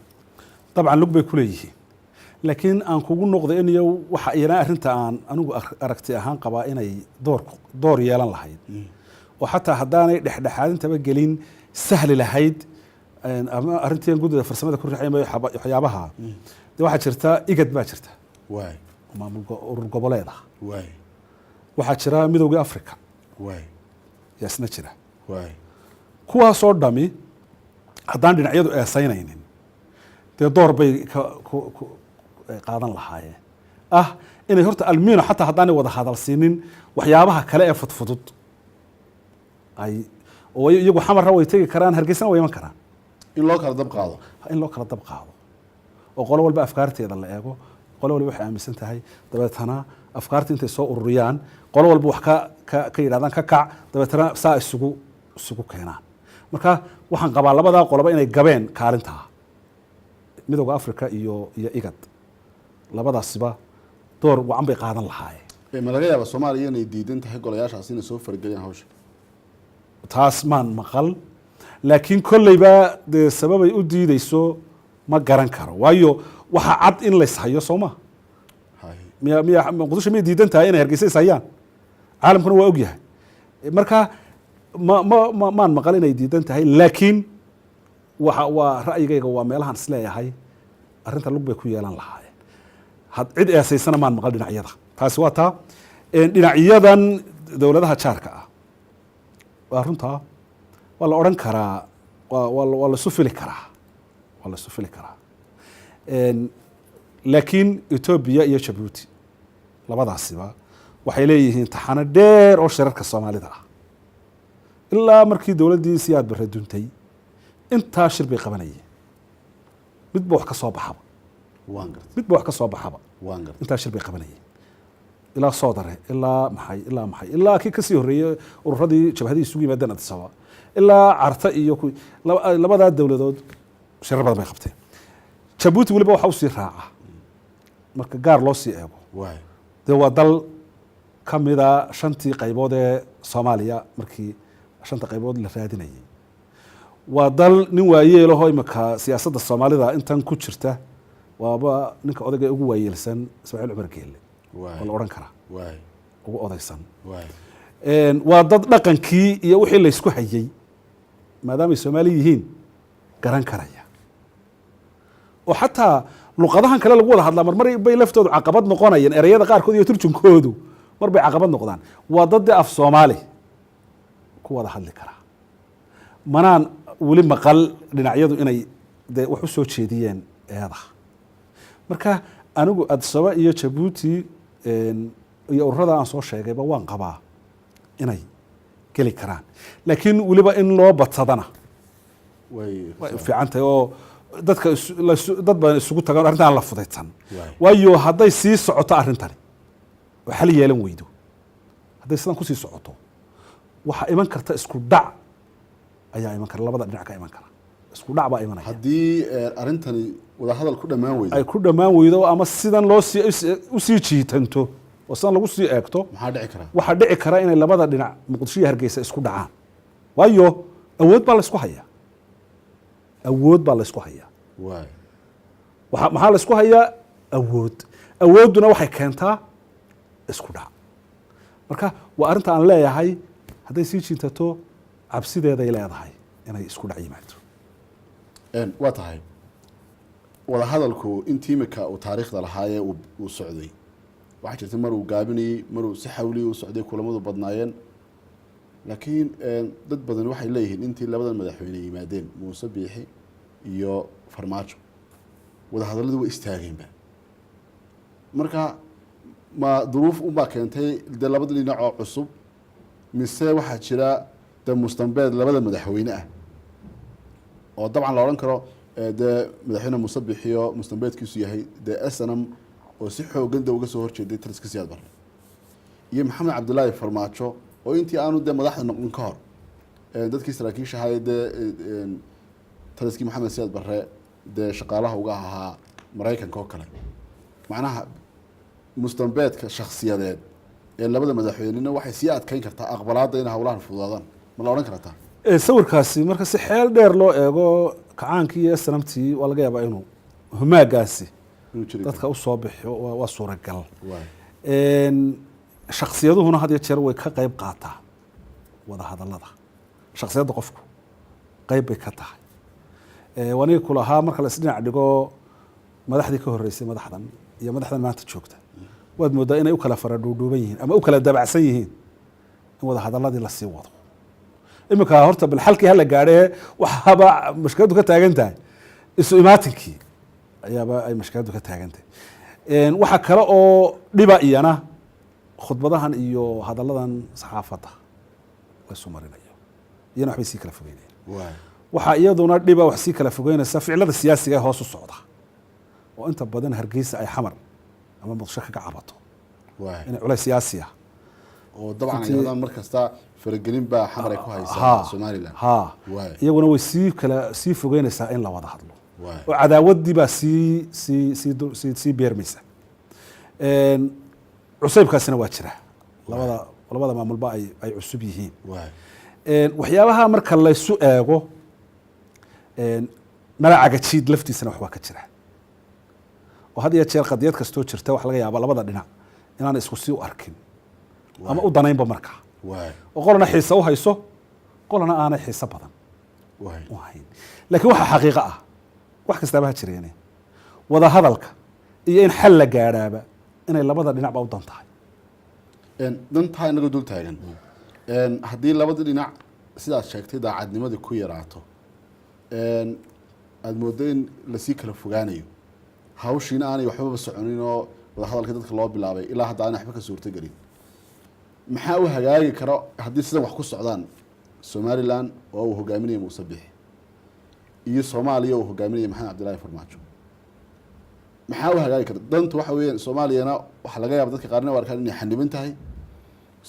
dabcan lug bay ku leeyihiin laakiin aan kugu noqday in iyo waxa iyana arrinta aan anigu aragti ahaan qabaa inay door yeelan lahayd oo xataa haddaanay dhexdhexaadintaba gelin sahli lahayd ama arrintii guddida farsamada ku riixay waxyaabaha dee waxaa jirta igad baa jirta maamul urur goboleeda waxaa jira midowgii Afrika yaasna jira kuwaasoo dhami haddaan dhinacyadu eesaynaynin dee door bay qaadan lahaayeen inay horta almiino xataa haddaanay wada hadal siinin waxyaabaha kale ee fudfudud ay oo iyagu xamarra way tegi karaan hargeysana way iman karaan in loo kala dab qaado in loo kala dab qaado oo qolo walba afkaarteeda la eego qolo walba waxay aaminsan tahay dabeetana afkaarta intay soo ururiyaan qolo walba wax ka yidhahdaan ka kac dabeetana saa isugu keenaan marka waxaan qabaa labadaa qoloba inay gabeen kaalintaa midowda africa iyo igad labadaasiba door wacan bay qaadan lahaayeen ma laga yaaba soomaaliya inay diidan tahay golayaashaas inay soo fargeliyaan hawsha taas maan maqal laakiin kolleyba dee sababay u diideyso ma garan karo waayo waxaa cad in layshayo soo ma miya muqdisho miyay diidan tahay inay hargeysa ishayaan caalamkuna waa ogyahay marka maan maqal inay diidan tahay laakiin waa ra'yigayga waa meelahaan isleeyahay arrinta lug bay ku yeelan lahaayeen cid eesaysana maan maqal dhinacyada taasi waa taa dhinacyadan dowladaha jaarka ah waa runtaa waa la odhan karaa waa laisu fili karaa waa laisu fili karaa laakiin etoobiya iyo jabuuti labadaasiba waxay leeyihiin taxano dheer oo shirarka soomaalida ah ilaa markii dowladdii siyaad barre duntay intaa shir bay qabanayeen midba wax ka soo baxaba midba wax ka soo baxaba intaa shir bay qabanayeen ilaa soodare ilaa maxay ilaa kii kasii horreeyey ururadii jabhadii isugu yimaadeen Addis Ababa ilaa carta iyo labadaa dowladood shirar badan bay qabteen jabuuti weliba waxa usii raaca marka gaar loo sii eego dee waa dal ka mida 5tii qaybood ee Soomaaliya markii 5ta qaybood la raadinayay waa dal nin waayeelaho imika siyaasadda Soomaalida intan ku jirta waaba ninka odayga ugu waayeelsan Ismaaciil Cumar Geelle waa la odhan karaa ugu odaysan waa dad dhaqankii iyo wixii laysku hayay maadaamay Soomaali yihiin garan karaya oo xataa luqadahan kale lagu wada hadlaa marmar bay laftoodu caqabad noqonayeen ereyada qaarkood iyo turjunkoodu mar bay caqabad noqdaan waa dad af Soomaali ku wada hadli karaa manaan weli maqal dhinacyadu inay wax u soo jeediyeen eeda marka anigu Addis Ababa iyo Jabuuti iyo ururada aan soo sheegayba waan qabaa inay geli karaan laakiin weliba in loo batadana way fiican tahay oo dadka dad badan isugu tagaan arrintan la fudaysan waayo hadday sii socoto arrintani oo xal yeelan weydo hadday sidan ku sii socoto waxa iman karta isku dhac ayaa iman kara labada dhinac ka iman kara isku dhac baa imanaya haddii arrintani wada hadal ku dhamaan weydo ay ku dhamaan weydo ama sidan loo sii jiitanto oo sidan lagu sii eegto waxaa dhici kara inay labada dhinac Muqdisho iyo Hargeysa isku dhacaan waayo awood baa la isku hayaa maxaa la isku hayaa awooduna waxay keentaa isku dhac marka waa arrinta aan leeyahay hadday sii jiintato cabsideeday leedahay inay isku dhac yimaado waa tahay wada hadalku intii imika uu taariikhda lahaayee uu socday waxaa jirtay mar uu gaabinayey maruu si xawliya u socday kulamadu badnaayeen laakiin dad badan waxay leeyihiin intii labadan madaxweyne yimaadeen Muuse Biixi iyo Farmaajo wada hadaladu way istaageenba marka ma duruuf u baa keentay de labada dhinac oo cusub mise waxaa jira de mustambeed labada madaxweyne ah oo dabcan la oran karo de madaxweyne Muuse Biixi iyo mustambeedkiisu yahay de SNM oo si xoogan uga soo horjeeday taliska Siyaad Barre iyo Maxamed Cabdullaahi Farmaajo oo intii aanu de madaxda noqon ka hor dadkii saraakiisha ahayd taliskii Maxamed Siyaad Barre de shaqaalaha uga ahaa Mareykanka oo kale macnaha mustambeedka shakhsiyadeed ee labada madaxweynena waxay sii adkeyn kartaa aqbalaadda in hawlahan fududaadaan ma la oran kartaa sawirkaasi marka si xeel dheer loo eego kacaankii iyo sanamtii waa laga yaabaa inuu humaagaasi dadka u soo bixiyo waa suuragal shakhsiyaduhuna had iyo jeer way ka qayb qaataa wada hadallada shakhsiyadda qofku qayb bay ka tahay waniga kulahaa marka la isdhinac dhigo madaxdii ka horreysay madaxdan iyo madaxdan maanta joogta waad moodaa inay u kala fara dhuudhuuban yihiin ama u kala dabacsan yihiin in wada hadalladii lasii wado imika horta bal xalkii hala gaadhee waxaaba mashkiladdu ka taagan tahay isu imaatinkii ayaaba ay mashkiladdu ka taagan tahay waxaa kale oo dhiba iyana khudbadahan iyo hadalladan saxaafadda la isu marinayo iyana waxbay sii kala fogeynayaan waxaa iyaduna dhiba wax sii kala fogeynaysa ficilada siyaasiga ee hoos u socda oo inta badan hargeysa ay xamar ama muqdisho kaga cabato inay culays siyaasi ah oo dabcan ayadaan mar kasta faragelin baa xamar ay ku haysaa Somaliland iyaguna way sii fogeynaysaa in la wada hadlo oo cadaawadii baa sii beermaysa cusaybkaasina waa jira labada maamulba ay cusub yihiin waxyaabaha marka laysu eego malacaga jiid laftiisana waxbaa ka jira oo had iyo jeer qadiyad kastoo jirta wax laga yaaba labada dhinac inaan isku sii u arkin ama u danaynba markaa oo qolana xiisa u hayso qolana aanay xiiso badan u hayn laakiin waxaa xaqiiqo ah wax kastaaba ha jireene wada hadalka iyo in xal la gaadhaaba inay labada dhinacba u dan tahay dantaa inagoo dul taagan haddii labada dhinac sidaad sheegtay daacadnimadii ku yaraato aada mooddo in lasii kala fogaanayo hawshiina aanay waxbaba soconin oo wada hadalkii dadka loo bilaabay ilaa hadda aanay waxba ka suurtogelin maxaa u hagaagi karo haddii sidan wax ku socdaan Somaliland oo uu hogaaminaya Muuse Biixi iyo Soomaaliya uu hogaaminaya Maxamed Cabdilaahi Farmaajo maxaa u hagaagi kara dantu waxa weeyaan Soomaaliyana waxa laga yaabaa dadka qaarna waa arkaan inay xaniban tahay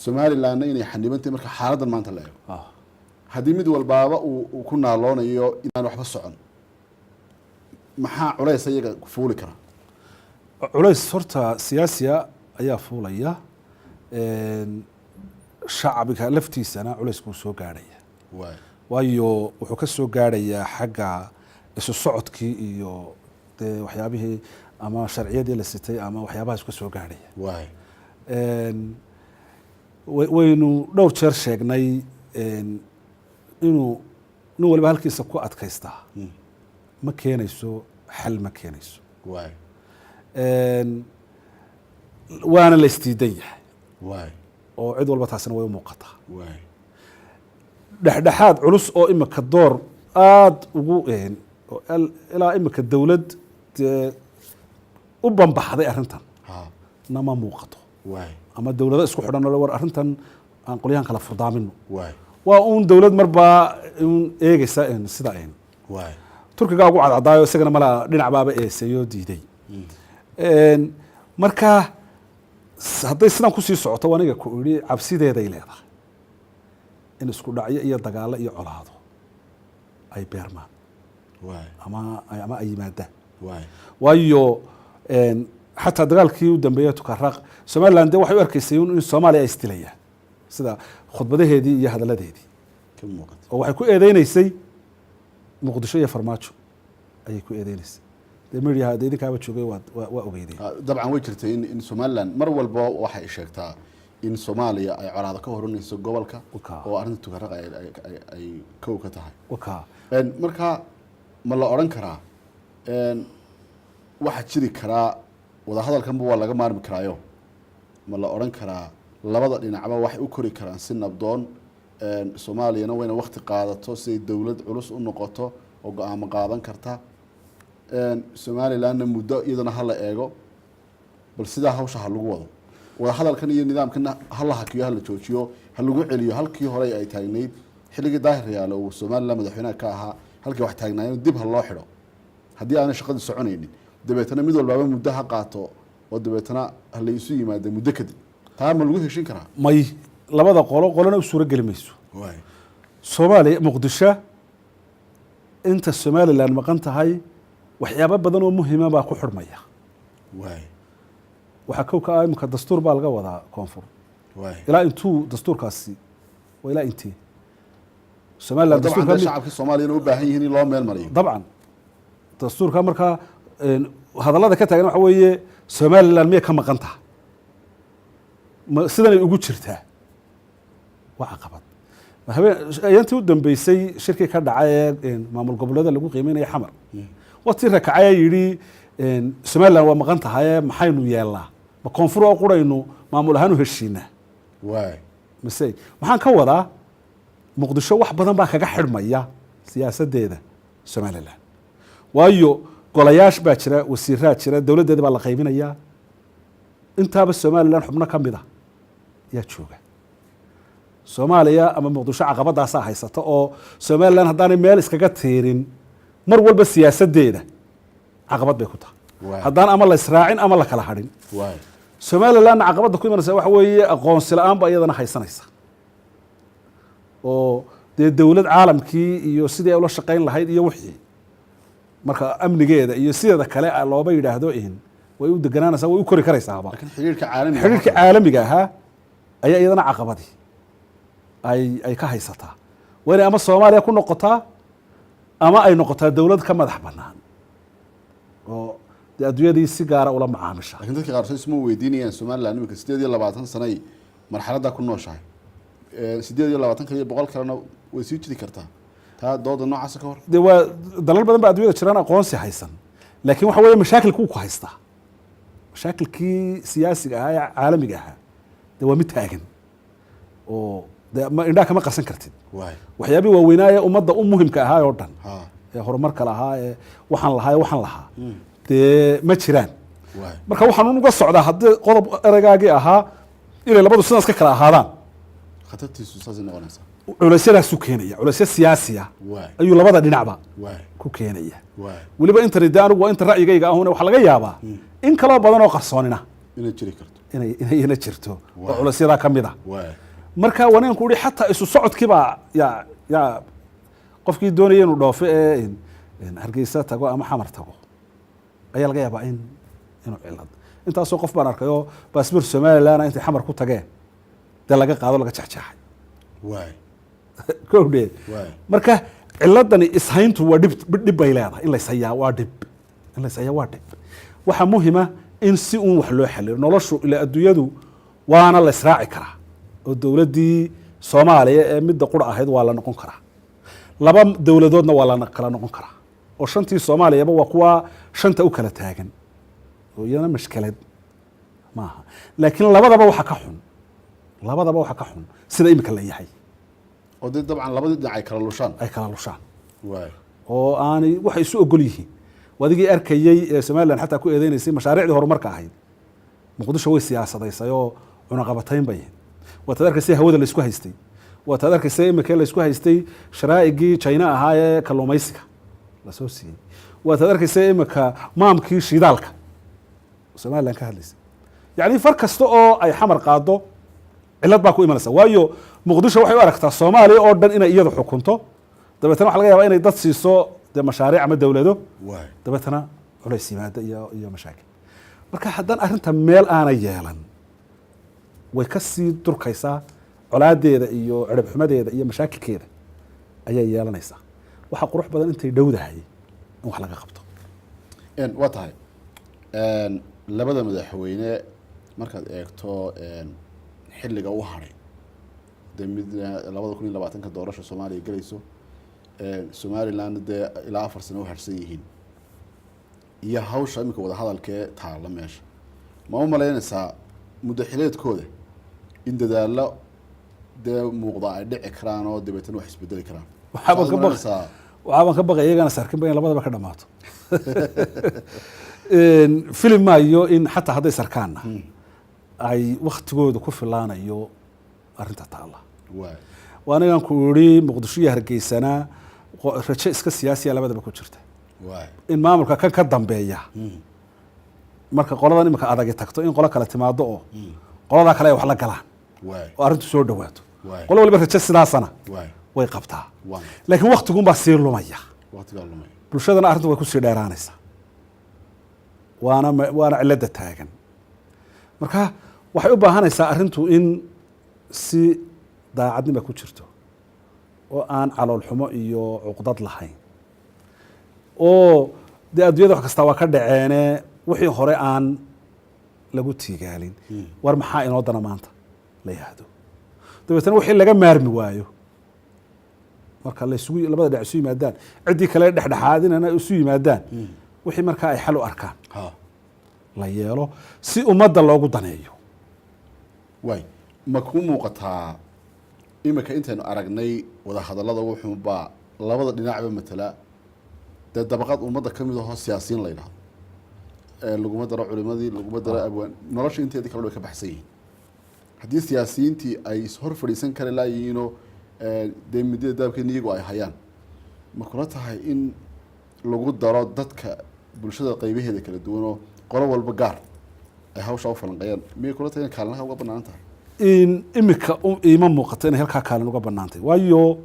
Somalilandna inay xaniban tahay marka xaaladdan maanta la eego haddii mid walbaaba uu ku naaloonayo inaan waxba socon maxaa culays iyaga ku fuuli kara culays horta siyaasiya ayaa fuulaya shacbiga laftiisana culaysku soo gaadhaya waayo wuxuu ka soo gaadhayaa xagga isu socodkii iyo dee waxyaabihii ama sharciyadii la sitay ama waxyaabahaas ka soo gaadhaya waynu dhowr jeer sheegnay inuu nin waliba halkiisa ku adkaystaa ma keenayso xal ma keenayso waana la isdiidan yahay oo cid walba taasina way u muuqataa dhexdhexaad culus oo imika door aada ugu ilaa imika dawlad dee u banbaxday arrintan nama muuqato ama dawlado isku xidhan oo war arrintan aan qolyahan kala furdaamino waa uun dawlad marbaa un eegaysa sida turkiga ugu cadcadaayo isagana malaa dhinac baaba eeseeyoo diiday marka hadday sidan kusii socoto aniga ku idhi cabsideeday leedahay in isku dhacyo iyo dagaalo iyo colaado ay beermaan ama ay yimaadaan waayo xataa dagaalkii u dambeeyey tukaraq Somaliland de waxay u arkaysay in Soomaaliya ay istilayaan sida khudbadaheedii iyo hadaladeedii oo waxay ku eedeynaysay Muqdisho iyo Farmaajo ayay ku eedeynaysay media idinkaaba joogay waa ogeydeen dabcan way jirtay in Somaliland mar walba waxay sheegtaa in Soomaaliya ay colaado ka horanayso gobolka oo arrinta tukaraq ay kow ka tahay marka ma la oran karaa waxa jiri karaa wada hadalkanba waa laga maarmi karaayo ma la oran karaa labada dhinacba waxay u kori karaan si nabdoon Soomaaliyana wayna waqti qaadato si dawlad culus u noqoto oo go'aamo qaadan karta Somalilandna muddo iyadana hala eego bal sidaa hawsha ha lagu wado wada hadalkan iyo nidaamkan hala hakiyo hala joojiyo ha lagu celiyo halkii hore ay taagnayd xilligii daahir yaalo oo Somaliland madaxweynaha ka ahaa halkii wax taagnaayeen dib ha loo xidho haddii aan shaqada soconaynin dabeetana mid walbaaba muddo ha qaato oo dabeetana hala isu yimaado muddo kadib taa ma lagu heshin karaa may labada qolana u suura geli mayso Soomaaliya Muqdisho inta Somaliland maqan tahay waxyaabo badan oo muhiim ah baa ku xirmaya waxa ka ah imka dastuur baa laga wadaa koonfur ilaa intuu dastuurkaasi waa ilaa intii Somaliland dastuurka shacabka Soomaaliyeed u baahan yihiin in loo meel mariyo dabcan dastuurka marka hadallada ka taagan waxa weeye Somaliland miyay ka maqan tahay sidan ay ugu jirtaa waxa qabad ayantii u dambeysay shirkii ka dhacay maamul goboleeda lagu qiimeynaya xamar waqti rakacay yiri Somaliland waa maqan tahay maxaynu yeelnaa ma koonfur oo qurayno maamul ahaan u heshiina masay waxaan ka wadaa Muqdisho wax badan baa kaga xirmaya siyaasadeeda Somaliland waayo golayaasha baa jira wasiiraa jira dowladdeeda baa la qaybinayaa intaaba somalilan xubno ka mid a yaa jooga soomaaliya ama muqdisho caqabadaasaa haysata oo somalilan haddaanay meel iskaga tiirin mar walba siyaasaddeeda caqabad bay ku tahay haddaan ama la israacin ama la kala hadhin somalilanna caqabadda ku imanaysa waxa weeye aqoonsi la-aan ba iyadana haysanaysa oo dee dowlad caalamkii iyo sidii ay ula shaqayn lahayd iyo wixii marka amnigeeda iyo sideeda kale looba yidhaahdo way u deganaanaysaa way u kori karaysaaba xiriirka caalamiga ahaa ayaa iyadana caqabadii ay ka haysataa waa inay ama soomaaliya ku noqotaa ama ay noqotaa dowlad ka madax banaan oo dee adduunyadii si gaara ula macaamisha lakin dadka qaarkood isma weydiinayaan somaliland imika 28 sanay marxaladda ku nooshahay 28 kaliya 100 kalena way sii jiri kartaa taa dooda noocaas ka hor dee waa dalal badan baa adduunyada jiraan aqoonsi haysan laakiin waxa weeye mashaakilku ku haystaa mashaakilkii siyaasiga ahaa ee caalamiga ahaa dee waa mid taagan oo dee indhaha kama qarsan kartid waxyaabihii waaweynaaye ummadda u muhimka ahaa oo dhan ee horumarka lahaa ee waxaan lahaa dee ma jiraan marka waxaan uga socdaa haddii qodob ereygaagii ahaa inay labadu sidaas ka kala ahaadaan khatartiisu saasay noqonaysaa culaysyadaasuu keenaya culaysyo siyaasiya ayuu labada dhinacba ku keenaya weliba intani de anigu waa inta ra'yigayga ahuna waxaa laga yaabaa in kaloo badan oo qarsoonina inay jiri karto inayna jirto oo culaysyada ka mid a marka waneenku uhi xataa isu socodkiibaa yaa qofkii doonaya inuu dhoofo ee hargeysa tago ama xamar tago ayaa laga yaabaa inuu cilad intaasoo qof baan arkay oo baasbor somaliland intay xamar ku tageen dee laga qaado laga jexjeexay kowdhe marka ciladani ishayntu waa dhib bay leedahay in layshayaa waa dhib waxaa muhima in si uun wax loo xalilo noloshu ila adduunyadu waana la israaci karaa oo dowladdii soomaaliya ee midda qura ahayd waa la noqon karaa laba dowladoodna waa la kala noqon karaa oo shantii soomaaliyaba waa kuwa shanta u kala taagan oo iyana mashkelad maaha laakiin labadaba waxa ka xun sida imika la yahay oo dee dabcan labadii dhinac ay kala lushaan oo aanay waxay isu ogol yihiin adigii arkayey ee somaliland xataa ku eedeynaysay mashaariicdii horumarka ahayd muqdisho way siyaasadaysay oo cunaqabatayn bay waataad arkaysay hawada laysku haystay waataad arkaysay imika laysku haystay sharaa'igii china ahaa ee kalluumaysiga lasoo siiyey waataad arkaysay imika maamkii shidaalka somaliland ka hadlaysay yacni far kasta oo ay xamar qaado cilad baa ku imanaysa waayo muqdisho waxay u aragtaa soomaaliya oo dhan inay iyadu xukunto dabeetana waxa laga yaabaa inay dad siiso dee mashaariic ama dowlado dabeetana culays yimaada iyo mashaakil marka haddaan arrinta meel aanay yeelan way ka sii durkaysaa colaadeeda iyo ciribxumadeeda iyo mashaakilkeeda ayay yeelanaysaa waxaa qurux badan intay dhowdahay in wax laga qabto waa tahay labada madaxweyne markaad eegto xilliga u haray dee midna 2020 doorasha soomaaliya gelayso somaliland dee ilaa 4 sano u harsan yihiin iyo hawsha imika wadahadalkee taalla meesha ma u malaynaysaa muddo xileedkooda in dadaalo dee muuqda ay dhici karaan oo dabeetana wax isbedeli karaan waxaaban ka baqay iyagana sarkinba in labadaba ka dhamaato filim maayo in xataa hadday sarkaanna ay waktigooda ku filaanayo arrinta taalla waa anigan ku idhi muqdisho iyo hargeysanaa rajo iska siyaasiya labadaba ku jirta in maamulka kan ka dambeeya marka qoladan imika adagi tagto in qolo kale timaado oo qoladaa kale ay wax la galaan oo arrintu soo dhawaato qolo waliba rajo sidaasana way qabtaa laakiin waktigunbaa sii lumaya bulshadana arrintu way kusii dheeraanaysaa waana cilada taagan marka waxay u baahanaysaa arrintu in si daacadnima ku jirto oo aan calool xumo iyo cuqdad lahayn oo dee adduunyada wax kasta waa ka dhaceene wixii hore aan lagu tiigaalin war maxaa inoo dana maanta la yihahdo dabeetana wixii laga maarmi waayo marka labada dhinac isu yimaadaan ciddii kale dhexdhexaadinana isu yimaadaan wixii markaa ay xal u arkaan la yeelo si ummadda loogu daneeyo ma kuu muuqataa imika intaynu aragnay wadahadallada wuxuunbaa labada dhinacba matala dee dabaqad ummadda ka mid ahoo siyaasiyiin la yidhahdo laguma daro culimadii laguma daro abwaan nolosha inteedii kale way ka baxsan yihiin haddii siyaasiyiintii ay hor fadhiisan kari laayihiinoo dee muddada daabkeena iyagu ay hayaan ma kula tahay in lagu daro dadka bulshada qaybaheeda kala duwanoo qolo walba gaar ay hawshaa u falanqeeyaan miyay kula tahay in kaalinaha uga bannaan tahay imika iima muuqato inay halkaa kaalin uga bannaantay waayo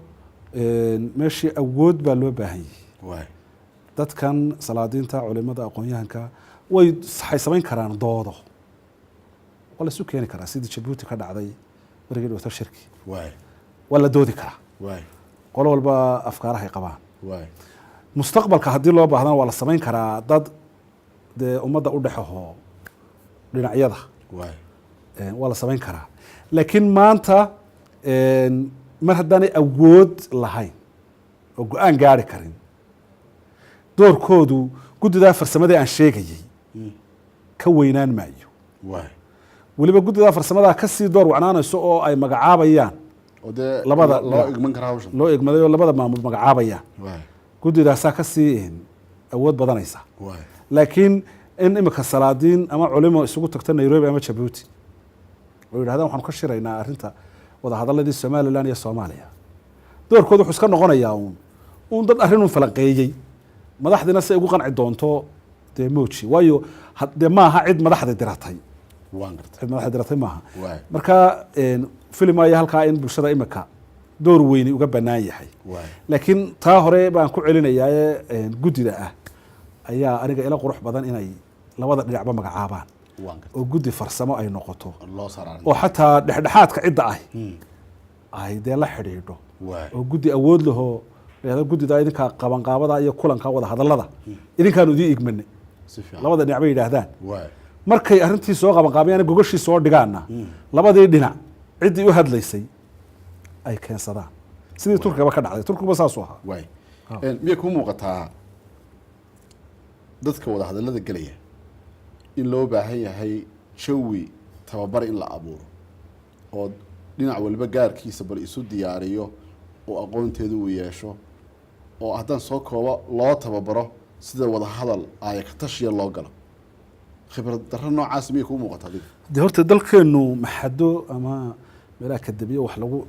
meeshii awood baa loo baahan yahay dadkan salaadiinta culimada aqoon-yahanka waxay samayn karaan doodo waa la isu keeni karaa sidii jabuuti ka dhacday warigii dhowto shirki waa la doodi karaa qolo walba afkaarahay qabaan mustaqbalka haddii loo baahdana waa la samayn karaa dad dee ummadda u dhexaho dhinacyada waa la samayn karaa laakiin maanta mar haddaanay awood lahayn oo go-aan gaari karin doorkoodu guddidaa farsamadii aan sheegayey ka weynaan maayo weliba guddidaa farsamadaa kasii door wacnaanayso oo ay magacaabayaan labada loo egmaday oo labada maamul magacaabayaan guddidaasaa kasii awood badanaysa laakiin in imika salaadiin ama culimo isugu tagta nairobi ama jabuuti oo yidhahdaan waxaanu ka shiraynaa arrinta wadahadaladii somalilan iyo soomaaliya doorkooda wuxuu iska noqonayaa uun dad arrinun falanqeeyey madaxdiina si ay ugu qanci doonto dee mooji waayo dee maaha cid madaxda diratay cid madaxda diratay maaha marka filimaya halkaa in bulshada imika door weyni uga bannaan yahay laakiin taa hore baan ku celinayaa guddida ah ayaa aniga ila qurux badan inay labada dhinacba magacaabaan oo guddi farsamo ay noqoto oo xataa dhexdhexaadka cidda ay dee la xidhiidho oo guddi awood lahoo guddida idinkaa qabanqaabada iyo kulanka wada hadallada idinkaanu idiin igmanay labada dhinac bay yidhaahdaan markay arrintii soo qabanqaabayaan gogashii soo dhigaana labadii dhinac ciddii u hadlaysay ay keensadaan sidii turkigaba ka dhacday turkiguba saasuu ahaa miyay kuu muuqataa dadka wada hadallada gelaya in loo baahan yahay jawi tababar in la abuuro oo dhinac waliba gaarkiisa bal isu diyaariyo oo aqoonteedu uu yeesho oo haddaan soo koobo loo tababaro sida wada hadal aaya ka tashiya loo galo khibrad darro noocaas miyay kuu muuqata adiga dee horta dalkeenu maxado ama meelaha kadabiyo wax lagu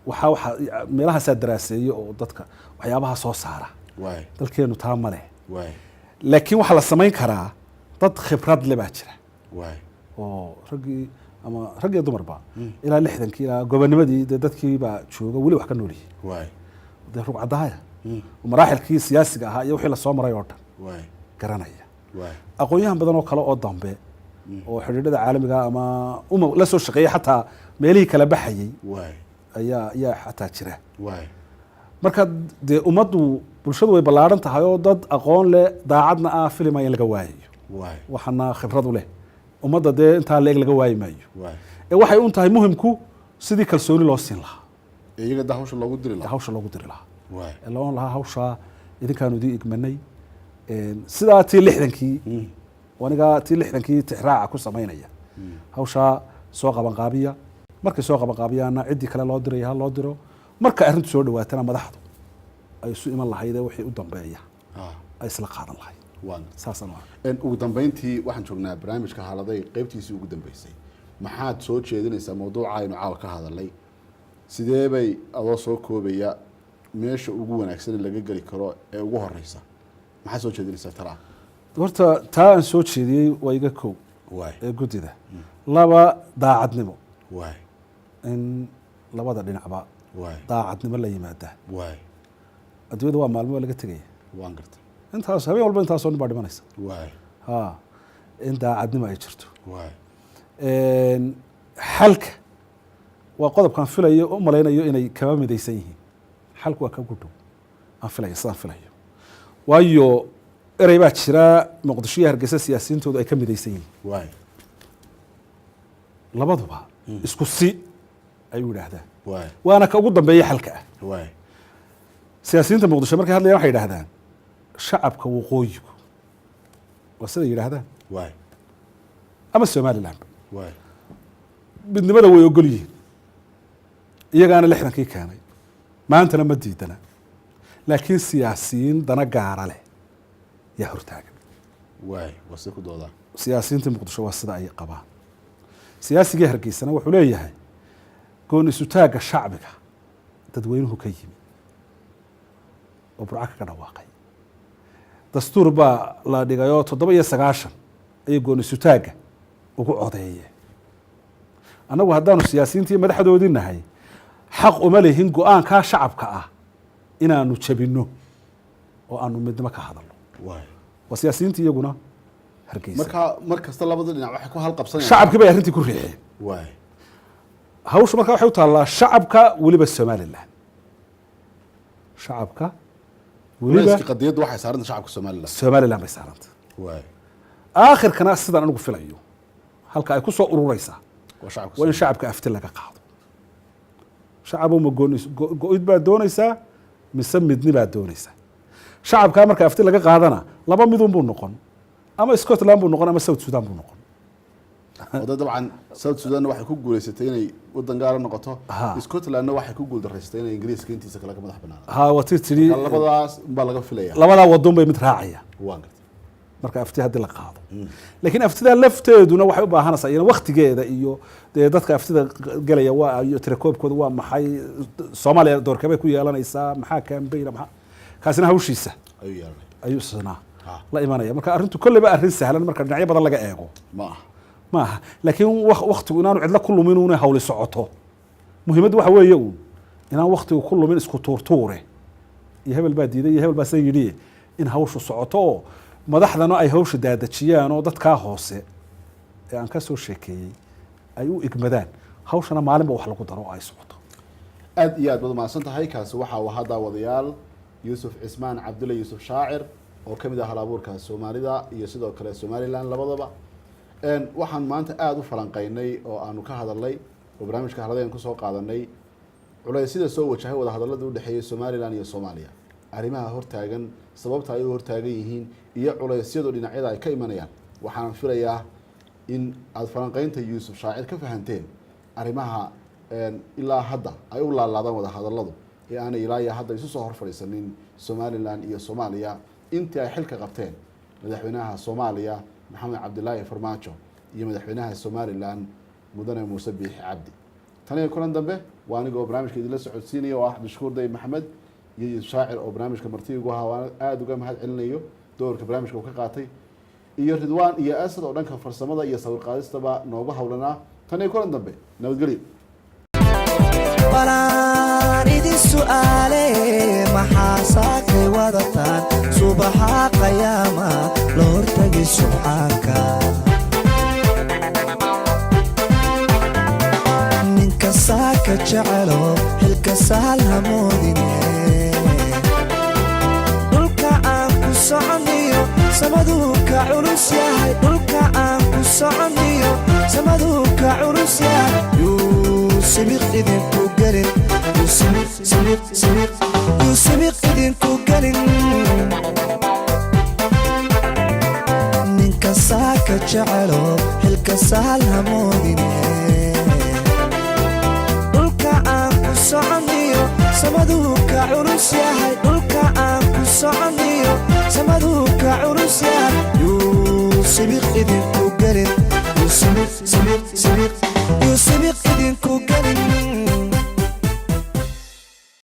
waxa meelahaasaa daraaseeyo oo dadka waxyaabaha soo saara dalkeenu taa ma leh laakiin waxaa la samayn karaa dad khibrad le baa jira oo raggii ama rag iyo dumarba ilaa 60 ilaa gobonimadii dee dadkii baa jooga weli wax ka nool yihiin dee rugcadaaya maraaxilkii siyaasiga ahaa iyo wixii la soo maray oo dhan garanaya aqoon-yahan badan oo kale oo dambe oo xidhiidhada caalamiga ama la soo shaqeeyay xataa meelihii kala baxayay ayaa xataa jira marka dee ummaddu bulshadu way ballaaran tahay oo dad aqoon leh daacadna ah filimaya in laga waayayo waxaana khibradu leh ummadda dee intaa leeg laga waayi maayo waxay un tahay muhimku sidii kalsooni loo siin lahaa iyaga hawsha loogu diri lahaa loon lahaa hawshaa idinkaanu idin igmanay sidaa tii 60kii aniga tii 60kii tixraaca ku samaynaya hawshaa soo qabanqaabiya markay soo qabanqaabiyaana ciddii kale loo diraya ha loo diro marka arrintu soo dhawaatana madaxdu ay isu iman lahayd ee wixii u dambeeya ay isla qaadan lahayd ugu dambeyntii waxaan joognaa barnaamijka haaladay qaybtiisii ugu dambeysay maxaad soo jeedinaysaa mawduuca aynu caawa ka hadalay sidee bay adoo soo koobaya meesha ugu wanaagsan laga geli karo ee ugu horeysa maxaad soo jeedinaysaa talaa horta taa aan soo jeediyey waa iga kow ee guddida laba daacadnimo in labada dhinacba daacadnimo la yimaadaan adduunyada waa maalmo waa laga tegaya intaas habeen walba intaasoo nin baa dhimanaysa in daacadnimo ay jirto xalka waa qodobkaan filayo u malaynayo inay kaba midaysan yihiin xalku waa ka gudhow aan filaya sidaan filayo waayo erey baa jira muqdisho iyo hargeysa siyaasiyiintoodu ay ka midaysan yihiin labaduba isku si ayuu yidhaahdaan waana ka ugu dambeeya xalka ah siyaasiyiinta muqdisho markay hadlayaan waxay yidhaahdaan shacabka waqooyigu waa siday yidhaahdaan ama somaliland midnimada way ogol yihiin iyagaana 60kii keenay maantana ma diidana laakiin siyaasiyiin dana gaara leh yaa hortaagan waay wasi ku doodaa siyaasiyiinta muqdisho waa sida ay qabaan siyaasigii hargeysana wuxuu leeyahay gooni sutaagga shacbiga dadweynuhu ka yimi oo burca kaga dhawaaqay dastuur baa la dhigayoo 97 ayay gooni sutaagga ugu codeeyeen annagu haddaanu siyaasiyiintii madaxdoodii nahay xaq uma lihin go-aankaa shacabka ah inaanu jabinno oo aanu midnimo ka hadalno waay waa siyaasiyiintii iyaguna hargeysa mar kasta labada dhinac waxay ku halqabsanayaan shacabkii bay arrintii ku riixeen waay hawshu markaa waxay u taallaa shacabka weliba somaliland shacabka weliba qadiyaddu waxay saaranta shacabka somaliland bay saaranta waay aakhirkana sidaan anigu filayo halka ay ku soo ururaysaa waa in shacabka afti laga qaado shacabo ma go-id baa doonaysaa mise midni baa doonaysaa shacabkaa marka afti laga qaadana laba midun buu noqon ama scotland buu noqon ama south sudan buu noqon wada dabcan south sudan waxay ku guuleysatay inay wadan gaar noqoto scotlandna waxay ku guuldareysatay inay ingiriiska intiisa kala madax banaanaato ha wati tiri labadaas baa laga filaya labadaa wadon bay mid raacaya waan gartay marka afti haddii la qaado laakiin aftidaa lafteeduna waxay u baahanaysaa iyana waktigeeda iyo dee dadka aftida gelaya waa iyo tirakoobkooda waa maxay soomaaliya doorkabay ku yeelanaysaa maxaa kambayna maxaa kaasina hawshiisa ayuu isnaa la imanaya marka arrintu kolleyba arrin sahlan marka dhinacyo badan laga eego maaha laakiin waktigu inaanu cidla ku lumin una hawli socoto muhiimaddu waxa weeye uun inaan waktigu ku lumin isku tuurtuure iyo hebel baa diiday iyo hebel baa sa yidhi in hawshu socoto oo madaxdana ay hawsha daadajiyaan oo dadkaa hoose ee aan ka soo sheekeeyey ay u igmadaan hawshana maalinba wax lagu daro oo ay socoto aad iyo aad baad umahadsan tahay kaasi waxa uu ahaa daawadayaal yuusuf cismaan cabdulle yuusuf shaacir oo ka mid ah hal-abuurka soomaalida iyo sidoo kale somaliland labadaba waxaan maanta aada u falanqeynay oo aanu ka hadalnay oo barnaamijka haladeen kusoo qaadanay culeysyada soo wajahay wada hadallada udhexeeyay somaliland iyo soomaaliya arrimaha hortaagan sababta ay u hortaagan yihiin iyo culeysyadu dhinacyada ay ka imanayaan waxaan filayaa in aada falanqeynta yuusuf shaacir ka fahanteen arrimaha ilaa hadda ay u laalaadaan wada hadalladu ee aanay ilaa iyo hadda isu soo hor fadhiisanin somaliland iyo soomaaliya intii ay xilka qabteen madaxweynaha soomaaliya maxamed cabdilaahi farmaajo iyo madaxweynaha somaliland mudane muuse biixi cabdi tan iyo kulan dambe waa anigoo barnaamijka idinla socodsiinaya oo ah cabdishakuur dayib maxamed iyo yuusuf shaacir oo barnaamijka marti ugu ahaa waan aada uga mahad celinayo doorka barnaamijka uu ka qaatay iyo ridwaan iyo asad oo dhanka farsamada iyo sawir qaadistaba noogu hawlanaa tan iyo kulan dambe nabadgelyo balaan idin su'aale maxaa saakay wadataan subaxa qayaama la hortagi subxaanka ninka saaka jecelo xilka sahal hamoodine dhulka aan ku soconiyo samaduu ka culus yahay dhulka aan ku soconiyo samaduu ka culus yahay yuusibiq idinku gelin yuusibiq idinku gelin ninka saaka jecelo xilka sahal hamoodine dhulka aan ku soconiyo samaduu ka culus yahay dhulka aan ku soconiyo samaduu ka culus yahay